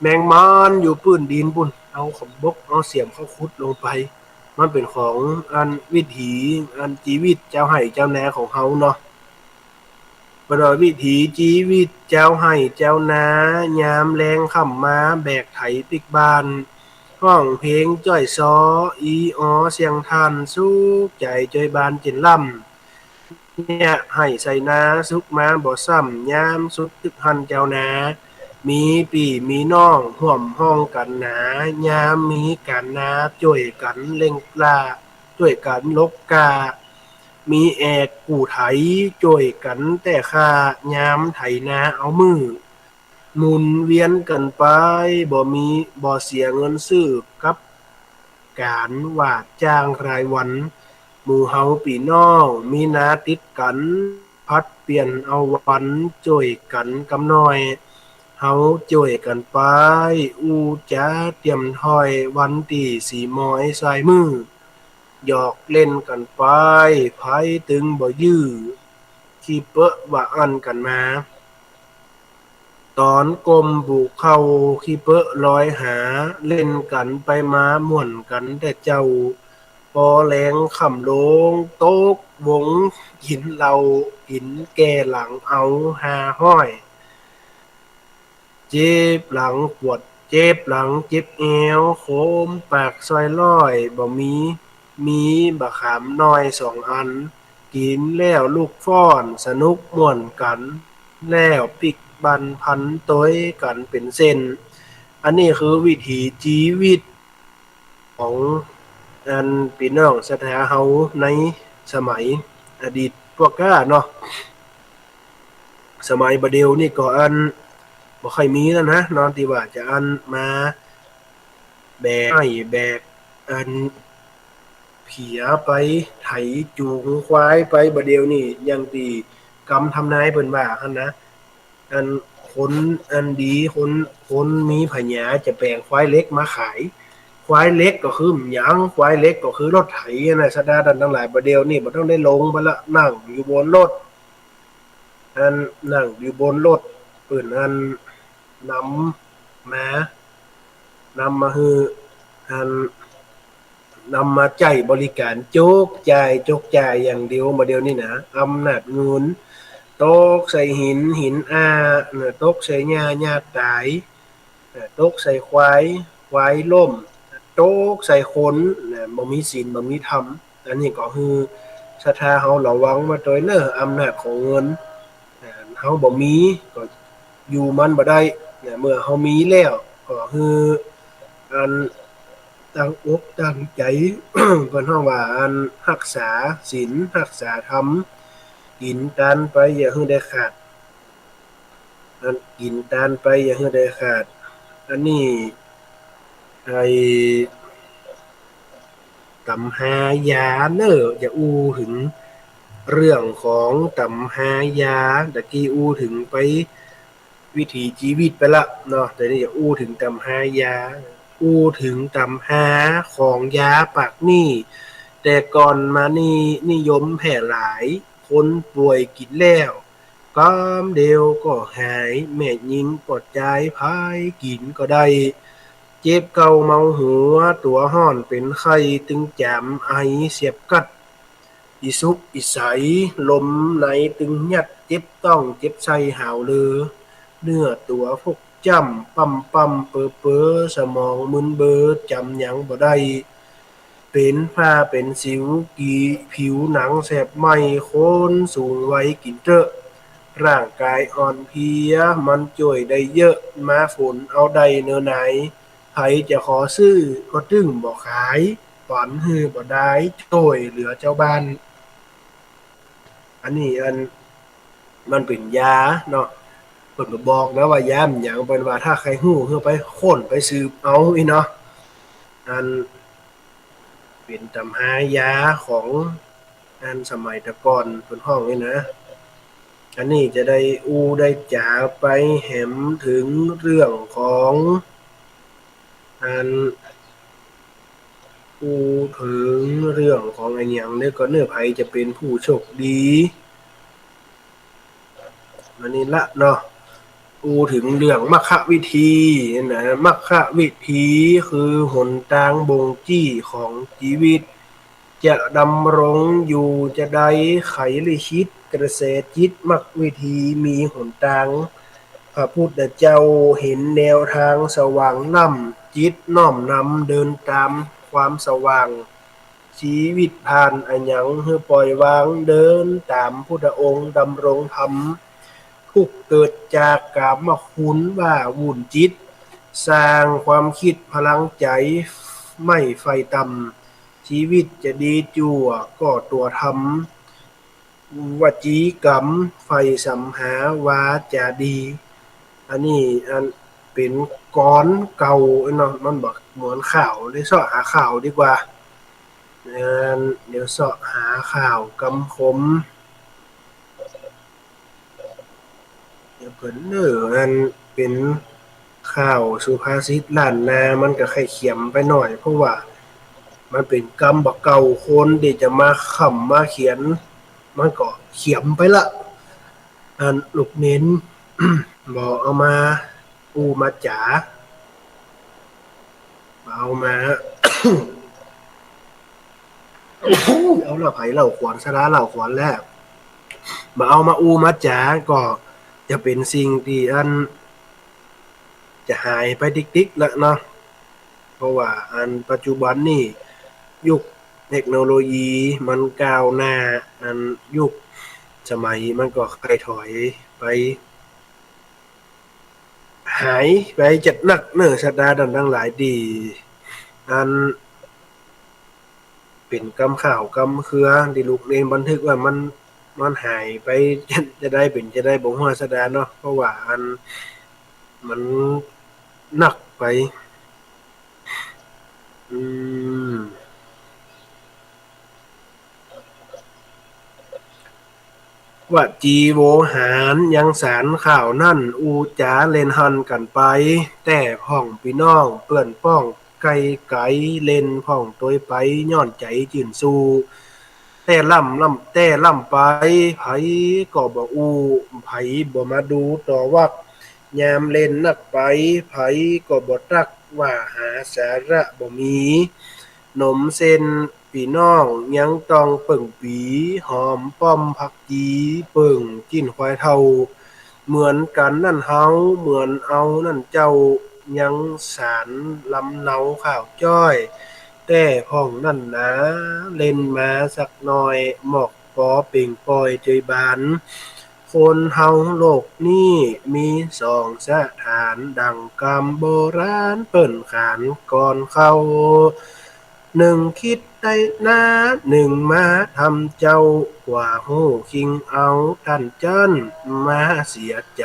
Speaker 1: แมงมันอยู่พื้นดินพุ่นเอาขบบกเอาเสียมเข้าขุดลงไปมันเป็นของอันวิถีอันชีวิตเจ้าไร่เจ้านาของเฮาเนาะ บ่ว่าวิถีชีวิตเจ้าไร่เจ้านายามแลงค่ำมาแบกไถปิกบ้านร้องเพลงจ้อยซ้ออีอ๋อเสียงทานสุขใจจ้อยบานจินล่ำเนี่ยให้ใส่นาสุกมาบ่ซ้ำยามสุดตึกหันเจ้านามีพี่มีน้องร่วมห้องกันหนายามมีการนาช่วยกันเล่งกล้าช่วยกันลกกา มีแอกกู้ไถช่วยกันแต่ค่ายามไถนาเอามือหมุนเวียนกันไปบ่เสียเงินซื้อกับการว่าจ้างรายวันหมู่เฮาพี่น้องมีนาติดกันผลัดเปลี่ยนเอาวันช่วยกันกำน้อยเฮาช่วยกันไปอู้จ้าเตรียมถ้อยวันที่สิม้อยสายมือ หยอกเล่นกันไปไผตึงบ่ยื้อขี้เป๊ะว่าอั้นกันมาตอนก้มบุกเข้าขี้เป๊ะลอยหาเล่นกันไปมาม่วนกันแต่เจ้าพอแลงค่ำลงโต๊ะวงกินเหล้ากินแก่หลังเอาหาห้อยเจ็บหลังปวดเจ็บหลังเจ็บเอวโคมปากซอยร้อยบ่มีบะขามน้อย2อันกินแล้วลูกฟ้อนสนุกม่วนกันแล้วปิกบั่นพันต้อยกันเป็นเส้นอันนี้คือวิถีชีวิตของอันพี่น้องชะแท้เฮาในสมัยอดีตพวกก้าเนาะสมัยบัดเดี๋ยวนี้ก็อันบ่ค่อยมีแล้วนะเนาะที่ว่าจะอันมาแบกไม้แบกอัน เผียไปไถจูงควายไปบัดเดี๋ยวนี้อย่างที่กำทำนายเพิ่นว่าหั่นนะอันคนอันดีคนมีปัญญาจะแปลงควายเล็กมาขายควายเล็กก็คือหยังควายเล็กก็คือรถไถน่ะสะดาดันทั้งหลายบัดเดี๋ยวนี้บ่ต้องได้ลงไปละนั่งอยู่บนรถอันนั่งอยู่บนรถเพิ่นอันนำมานำมาฮืออัน นำมาใจบริการโจกจ่ายอย่างเดียวมาเดียวนี่นะอำนาจเงินตกใส่หินตกใส่หญ้าตายตกใส่ควายล่มตกใส่คนบ่มีศีลบ่มีธรรมอันนี้ก็คือศรัทธาเฮาระวังมาโดยเน้ออำนาจของเงินเฮาบ่มีก็อยู่มันบ่ได้เมื่อเฮามีแล้วก็คืออัน ตั้งอกตั้งใจ เพิ่นฮ้องว่าอันรักษาศีลรักษาธรรมกินทานไปอย่าให้ได้ขาดอันกินทานไปอย่าให้ได้ขาดอันนี้ไอ้ตำหายาเน้ออย่าอู้ถึงเรื่องของตำหายาตะกี้อู้ถึงไปวิถีชีวิตไปละเนาะแต่นี่อย่าอู้ถึงตำหายา อู้ถึงตำหาของยาปากหนี้แต่ก่อนมานี่นิยมแพร่หลายคนป่วยกินแล้วกำเดียวก็หายแม่หญิงปลดใจพายกินก็ได้เจ็บเก่าเมาหัวตัวห้อนเป็นไข้ตึงจามไอเสียบกัดอีสุกอีใสลมในตึงยัดเจ็บต้องเจ็บใจหาวเลือเนื้อตัวพก จำปั๊มเป๋อสมองมึนเบอจำหยังบ่ได้เป็นฝ้าเป็นสิวกีผิวหนังแสบไหม้คนสูงวัยกินเถอะร่างกายอ่อนเพลียมันจ่วยได้เยอะมาฝนเอาใดเนอไหนไผจะขอซื้อก็ตึ้งบ่ขายฝันฮือบ่ได้จ่วยเหลือเจ้าบ้านอันนี้มันเป็นยาเนาะเพิ่นก็บอกนะว่ายามันหยังเพิ่นว่าถ้าใครฮู้คือไปค้นไปสืบเอาอีเนาะอันเป็นตำหายาของอันสมัยแต่ก่อนเพิ่นฮ้องนี่นะอันนี้จะได้ได้จ๋าไปแหมถึงเรื่องของอันถึงเรื่องของอันหยังเนี่ยก็เนื้อไผจะเป็นผู้โชคดีอันนี้ละเนาะ ถึงเรื่องมรรควิธีนะมรรควิธีคือหนทางบ่งจี้ของชีวิตจะดำรงอยู่จะได้ไขลิขิตกระแสจิตมรรควิธีมีหนทางพระพุทธเจ้าเห็นแนวทางสว่างนำจิตน้อมนำเดินตามความสว่างชีวิตผ่านอันหยังให้ปล่อยวางเดินตามพุทธองค์ดำรงธรรม ทุกเกิดจากกามคุณว่าวุ่นจิตสร้างความคิดพลังใจไม่ไฟต่ำชีวิตจะดีจั่วก็ตัวทำวจีกรรมไฟสัมหาวาจะดีอันนี้อันเป็นก้อนเก่าเนาะมันบอกเหมือนข่าวเลยเสาะหาข่าวดีกว่าเดี๋ยวเสาะหาข่าวกำคม เดี๋ยวเพิ่นอันเป็นข่าวสุภาษิตล้านนามันก็ค่อยเขียมไปหน่อยเพราะว่ามันเป็นกรรมบักเก่าคนที่จะมาค้ำมาเขียนมันก็เขียมไปละอันลูกเน้น บ่เอามามาจ๋าเอามา เอาละไผเหล่าขวัญสระเหล่าขวัญแล้วมาเอามามาจ๋าก็จะเป็นสิ่งที่อันจะหายไปติ๊กๆแล้วเนาะเพราะว่าอันปัจจุบันนี่ยุคเทคโนโลยีมันก้าวหน้าอันยุคสมัยมันก็ค่อยถอยไปหายไปจัดนักเนิ่อชะดาดันทั้งหลายดีอันเป็นกำข่าวกำเครือที่ลูกเรียนบันทึกว่ามันหายไปจะได้เป็นจะได้บ่ฮู้สะดาเนาะเพราะว่าอันมันหนักไปว่าจีโวหารยังสารข่าวนั่นจ๋าเล่นหันกันไปแต่พ่องพี่น้องเปื้อนป้องไกลไกเล่นพ่องตัวไปย้อนใจจื่นสู้แต่แต่ล่ำไปไผก็บ่ไผบ่มาดูต่อว่ายามเล่นนักไปไผก็บ่ตักว่าหาสาระบ่มีหนมเส้นพี่น้องยังต้องเปิ่งปีหอมป้อมผักจีเปิ่งกินควายเท่าเหมือนกันนั่นเฮาเหมือนเอานั่นเจ้ายังสารลำเนาข่าวจ้อยแต่พ่องนั่นนะเล่นมาสักหน่อยหมอกปอเป่งปอยเจยบานคนเฮาโลกนี้มีสองสถานดังกำโบราณเปิ้นขานก่อนเข้าหนึ่งคิดได้นะหนึ่งมาทำเจ้ากว่าหูคิงเอาท่านเจิ้นมาเสียใจ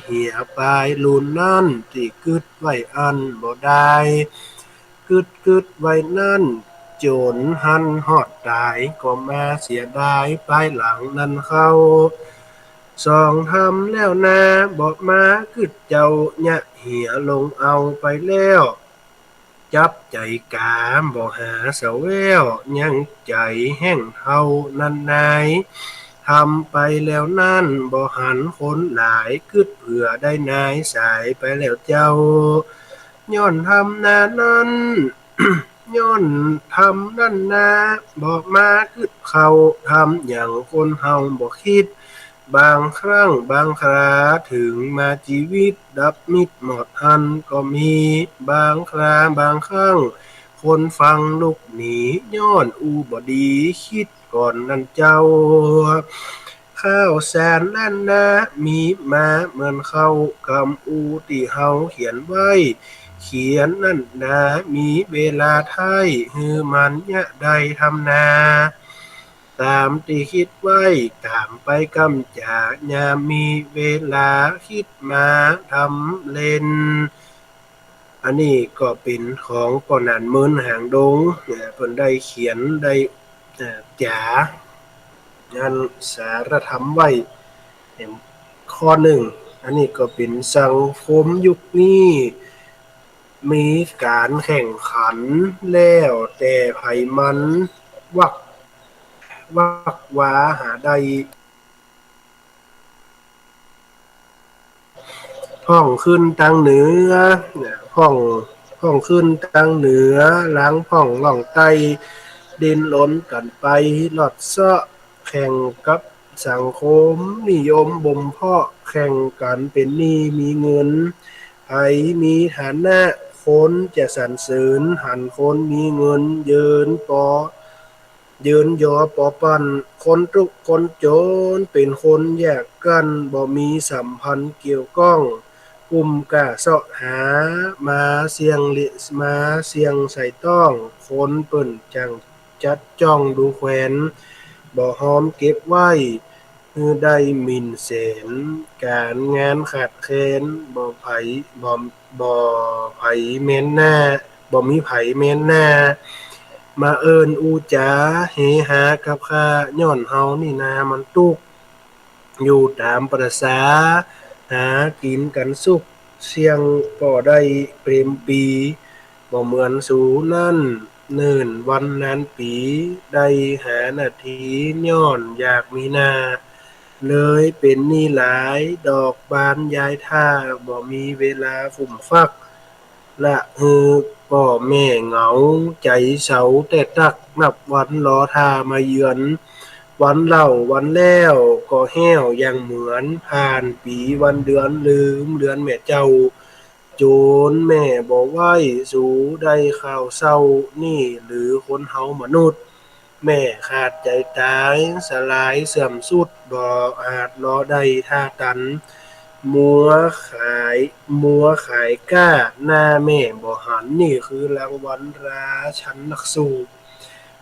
Speaker 1: เหี่ยปลายลุนนั่นที่กึดไว้อันบ่ได้กึดไว้นั่นโจรหันหอดตายก็มาเสียดายปลายหลังนั้นเข้าสองทำแล้วนะบอกมากึดเจ้าเนี่ยเหี่ยลงเอาไปแล้วจับใจกามบ่หาเสาแววยังใจแห้งเท่านั้นนายทำไปแล้วนั่นบ่หันคนหลายกึดเผื่อได้นายสายไปแล้วเจ้าย้อนทำนานั้น ย้อนทำนั่นนาบอกมากึดเขาทำอย่างคนเฮาบ่คิด บางครั้งบางคราถึงมาชีวิตดับมิดหมดอันก็มีบางคราบางครั้งคนฟังลุกหนีย้อนอูบ่ดีคิดก่อนนั้นเจ้าข้าวสารนั่นนะมีมาเหมือนเข้ากำอูที่เฮาเขียนไว้เขียนนั่นนะมีเวลาไทยฮือมันยะใดทำนาตามที่คิดไว้ตามไปกำจากยามมีเวลาคิดมาทำเล่นอันนี้ก็เป็นของปอนันท์มื้นหางดงเพิ่นได้เขียนได้จ๋างานสารธรรมไว้ข้อหนึ่งอันนี้ก็เป็นสังคมยุคนี้มีการแข่งขันแล้วแต่ไผมันวักวาหาได้พ้องขึ้นทางเหนือพ้องขึ้นทางเหนือล้างพ้องล่องใต้ดินล้นกันไปหลอดเซาะแข่งกับสังคมนิยมบ่มเพาะแข่งกันเป็นหนี้มีเงินไผมีฐานะคนจะสรรเสริญหันคนมีเงินเยินปอยืนยอปอปั้นคนทุกข์คนจนเป็นคนแยกกันบ่มีสัมพันธ์เกี่ยวก้องกลุ่มกล้าเสาะหามาเสียงมาเสียงใส่ต้องคนเปิ้นจังจัดจ้องดูแขวนบ่หอมเก็บไว้ฮือได้หมิ่นแสนการงานขาดแคลนบ่บ่ไผแม่นหน้าบ่มีไผแม่นหน้า มาเอิ้นอูจ๋าเฮฮากับข้าย้อนเฮานี่นามันตุกข์อยู่ตามประสาหากินกันสุขเสียงบ่ได้เปรมปรีบ่เหมือนสูนั้นเนิ่นวันนานปีได้หานาทีย้อนอยากมีนาเลยเป็นหนี้หลายดอกบานยายท่าบ่มีเวลาฟุ่มฟัก ละฮือพ่อแม่เหงาใจเสาแต่ตักนับวันรอท่ามาเยือนวันเล่าวันแล้วก็แห้วยังเหมือนผ่านปีวันเดือนลืมเดือนแม่เจ้าโจรแม่บ่ไหว้สู่ได้ข่าวเศร้านี่หรือคนเฮามนุษย์แม่ขาดใจตายสลายเสื่อมสุดบ่อาจรอได้ท่าตัน มัวขายขายกล้าหน้าแม่บ่หันนี่คือรางวัลราชันนักสู้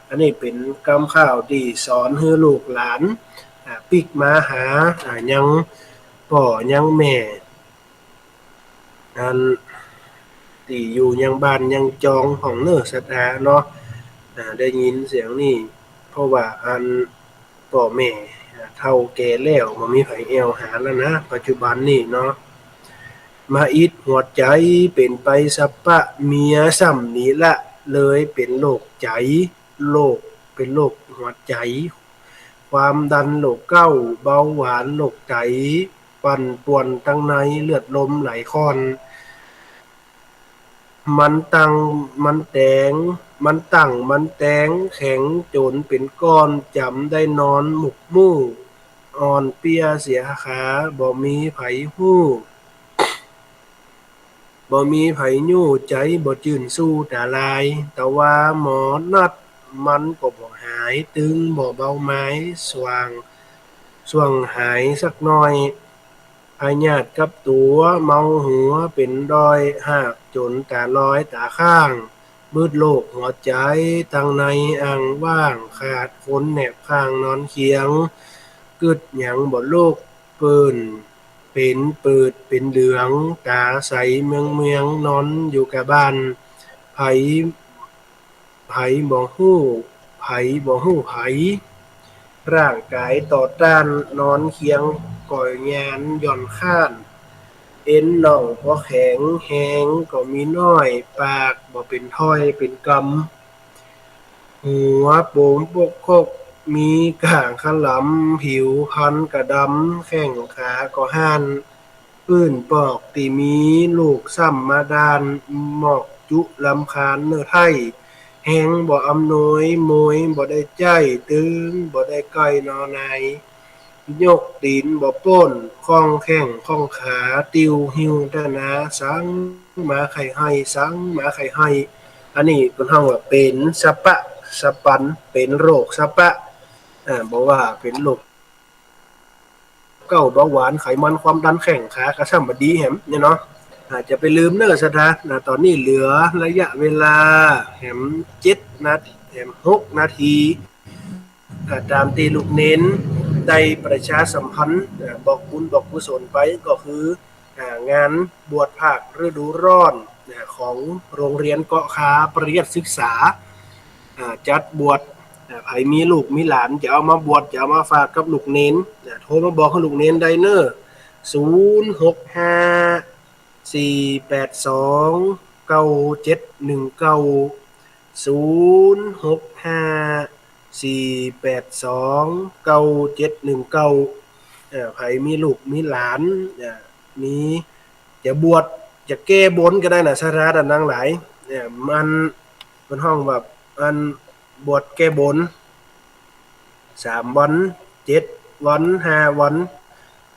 Speaker 1: อันนี้เป็นกำข่าวที่สอนให้ลูกหลานปิกมาหายังพ่อยังแม่อันที่อยู่ยังบ้านยังจองของเนื้อสตาเนาะได้ยินเสียงนี่เพราะว่าอันพ่อแม่เฒ่าแก่แล้วบ่มีไผแอวหาแล้วนะปัจจุบันนี้เนาะ มาอิดหัวใจเป็นไปสัปปะเมียซ้ำนี้ละเลยเป็นโรคใจโรคเป็นโรคหัวใจความดันโรคเก้าเบาหวานโรคไตปั่นป่วนตั้งในเลือดลมไหลค้อนมันตั้งมันแตงมันตั้งมันแตงแข็งจนเป็นก้อนจำได้นอนหมุกมู่อ่อนเปียเสียขาบ่มีไผฮู้ บ่มีไผยู่ใจบ่จื้นสู้ตาลายแต่ว่าหมอนัดมันก็บ่หายตึงบ่เบาไม้สว่างหายสักหน่อยพยาธิกับตัวเมาหัวเป็นรอยหากจนตาลอยตาข้างมืดโลกหัวใจตั้งในอ่างว่างขาดคนแนบข้างนอนเคียงกึดหยังบ่ลูกเปิ้น เป็นปืดเป็นเหลืองตาใสเมืองนอนอยู่กับบ้านไผไผบ่ฮู้ไผบ่ฮู้ไผร่างกายต่อต้านนอนเคียงก่อยงานหย่อนข้านเอ็นน่องบ่แข็งแรงก็มีน้อยปากบ่เป็นถ้อยเป็นกำ หัวโป่งปกคกมีก่างขลำผิวพรรณกระดำแข้งขาก็ห้านปื้นปอกติมีลูกซ้ำมาดานหมอกจุลำคาญเนื้อไทยแหงบ่อำนวยมวยบ่ได้ใจตึงบ่ได้ก้อยนอนาย ยกตีนบ่โป้นข้องแข้งข้องขาติวหิวตะนาสังหมาไข่ให้สังหมาไข่ให้อันนี้เพิ่นเฮาว่าเป็นสะปะสะปันเป็นโรคสะปะบ่ว่าเป็นโรคเก้าเบาหวานไขมันความดันแข้งขากระช่ำบดีแหมเนี่ยเนาะอาจจะไปลืมเน้อซะนะตอนนี้เหลือระยะเวลาแหม7นาทีแหม6นาทีตามที่ลูกเน้นได้ประชาสัมพันธ์บอกบุญบอกกุศลไปก็คืองานบวชภาคฤดูร้อนของโรงเรียนเกาะคาปริยัติศึกษาจัดบวชใครมีลูกมีหลานจะเอามาบวชจะเอามาฝากกับลูกเน้นโทรมาบอกให้ลูกเน้นได้เนอ065 482 9719 065 482 9719ใครมีลูกมีหลานมีจะบวชจะแก้บนก็ได้นะสาระดันดังหลายมันเป็นห้องแบบอันบวชแก้บน3 วัน 7 วัน 5 วัน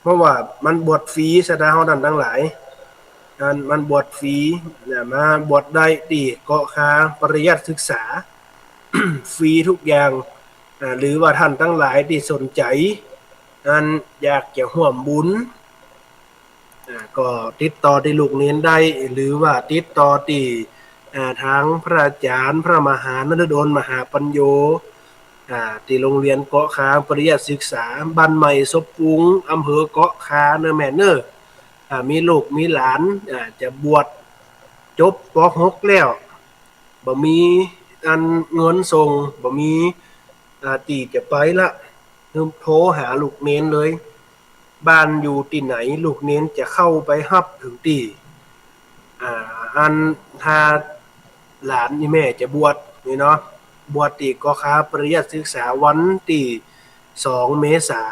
Speaker 1: เพราะว่ามันบวชฟรีสาระเฮาดันดังหลายมันบวชฟรีมาบวชได้ที่เกาะคาปริยัติศึกษา ฟรีทุกอย่างหรือว่าท่านทั้งหลายที่สนใจอยากจะร่วมบุญก็ติดต่อที่ลูกเน้นได้หรือว่าติดต่อที่ทางพระอาจารย์พระมหานฤดลมหาปัญโยที่โรงเรียนเกาะคาปริยัติศึกษาบ้านใหม่ศพปุงอำเภอเกาะคาเนอแม่เนอมีลูกมีหลานจะบวชจบป .6 แล้วบ่มีอันเงินส่งบ่มีที่จะไปละโทรหาลูกเน้นเลยบ้านอยู่ที่ไหนลูกเน้นจะเข้าไปรับถึงที่อันถ้าหลานนี่แม่จะบวชนี่เนาะบวชที่เกาะคาปริยัติศึกษาวันที่2 เมษา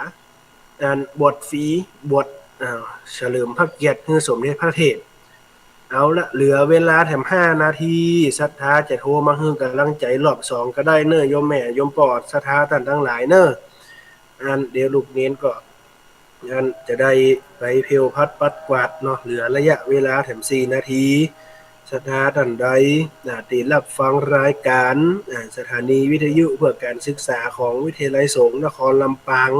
Speaker 1: ยนบวชฟรีบวชเฉลิมพระเกียรติคือสมเด็จพระเทพเอาละเหลือเวลาแถม5 นาทีศรัทธาจะโทรมาให้กำลังใจรอบ2ก็ได้เน้อโยมแม่โยมปอดศรัทธาท่านทั้งหลายเน้อเดี๋ยวลูกเน้นก็จะได้ไปเพลพัดปัดกวาดเนาะเหลือระยะเวลาแถม4 นาทีศรัทธาท่านใดที่รับฟังรายการสถานีวิทยุเพื่อการศึกษาของวิทยาลัยสงฆ์นครลำปาง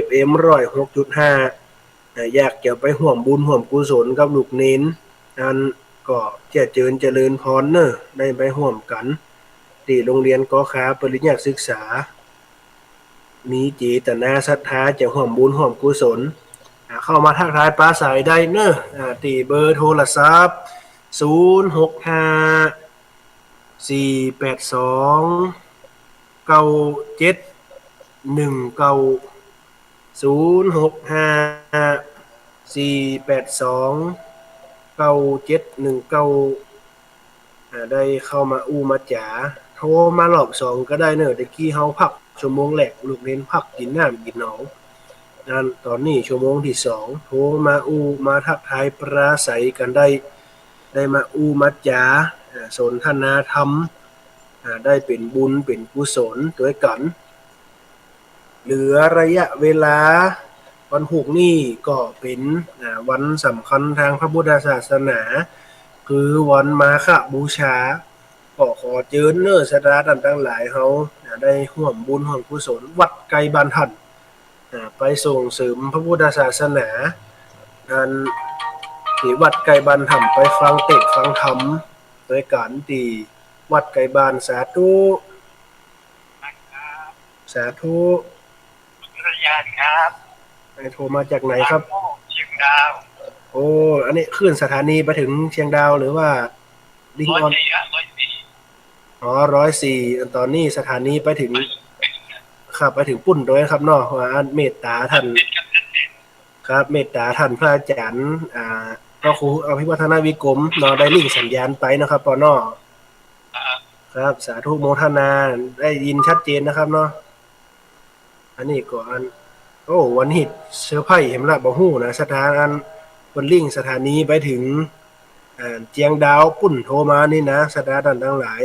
Speaker 1: FM 106.5อยากจะไปร่วมบุญร่วมกุศลกับลูกเน้นก็จะเจริญพรเนอะได้ไปร่วมกันที่โรงเรียนเกาะคาปริญญาศึกษามีเจตนาศรัทธาจะร่วมบุญร่วมกุศลเข้ามาทักทายปราศัยได้เนอะที่เบอร์โทรศัพท์065 482 9719 065 482 9719ได้เข้ามามาจ๋าโทรมารอบ2ก็ได้เนอะตะกี้เฮาพักชั่วโมงแรกลูกเน้นพักกินน้ำกินหนองตอนนี้ชั่วโมงที่2โทรมามาทักทายปราศัยกันได้มามาจ๋าสนทนาธรรมได้เป็นบุญเป็นกุศลด้วยกันเหลือระยะเวลาวันพุธนี้ก็เป็นวันสำคัญทางพระพุทธศาสนาคือวันมาฆบูชาก็ขอเชิญเน้อศรัทธาท่านทั้งหลายเฮาได้ร่วมบุญร่วมกุศลวัดไกลบ้านท่านไปส่งเสริมพระพุทธศาสนาที่วัดไกลบ้านท่านไปฟังเทศน์ฟังธรรมด้วยกันที่วัดไกลบ้านสาธุสาธุ
Speaker 2: ระยะครับ
Speaker 1: โทรมาจากไหนครับ
Speaker 2: เชียงดาว
Speaker 1: โอ้อันนี้ขึ้นสถานีไปถึงเชียงดาวหรือว่าลิงออน104ตอนนี้สถานีไปถึงครับไปถึงปุ่นด้วยครับเนาะว่าเมตตาท่านครับเมตตาท่านพระอาจารย์พระครูอภิวัฒนวิกรมเนาะได้ลิงสัญญาณไปนะครับปนครับสาธุโมทนาได้ยินชัดเจนนะครับเนาะอันนี้ก็วันนี้เซอร์ไพรส์เห็นละบ่ฮู้นะสถานเพิ่นลิงก์สถานีไปถึงเจียงดาวปุ่นโทรมานี่นะสถาท่านทั้งหลาย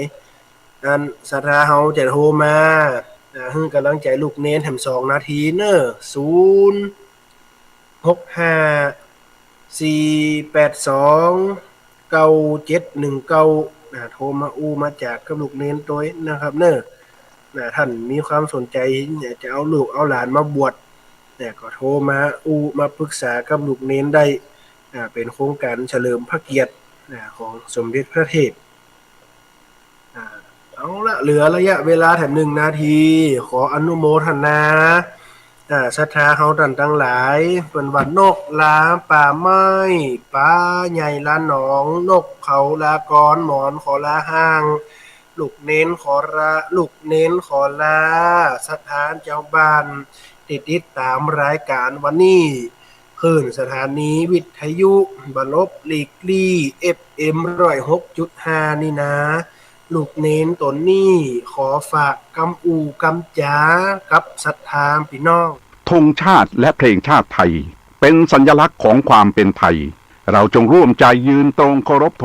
Speaker 1: ศรัทธาเฮาจะโทรมา ให้กำลังใจลูกเน้นแถม2 นาทีเนอะ065 482 9719โทรมามาจากกับลูกเน้นตัวนะครับเนอะท่านมีความสนใจอยากจะเอาลูกเอาหลานมาบวชก็โทรมามาปรึกษากับลูกเน้นได้เป็นโครงการเฉลิมพระเกียรติของสมเด็จพระเทพเอาละเหลือระยะเวลาแถม1 นาทีขออนุโมทนาศรัทธาเฮาท่านทั้งหลายเพิ่นว่านกลาป่าไม้ปลาใหญ่ลาหนองนกเขาลากรหมอนขอลาห้างลูกเน้นขอลาสถานเจ้าบ้านติดตามรายการวันนี้คลื่นสถานีวิทยุบลบหลีกลี่ FM 106.5 นี่นะลูกเน้นตนนี้ขอฝากกำจ๋ากับศรัทธาพี่น้อง
Speaker 3: ธงชาติและเพลงชาติไทยเป็นสัญลักษณ์ของความเป็นไทยเราจงร่วมใจยืนตรงเคารพธง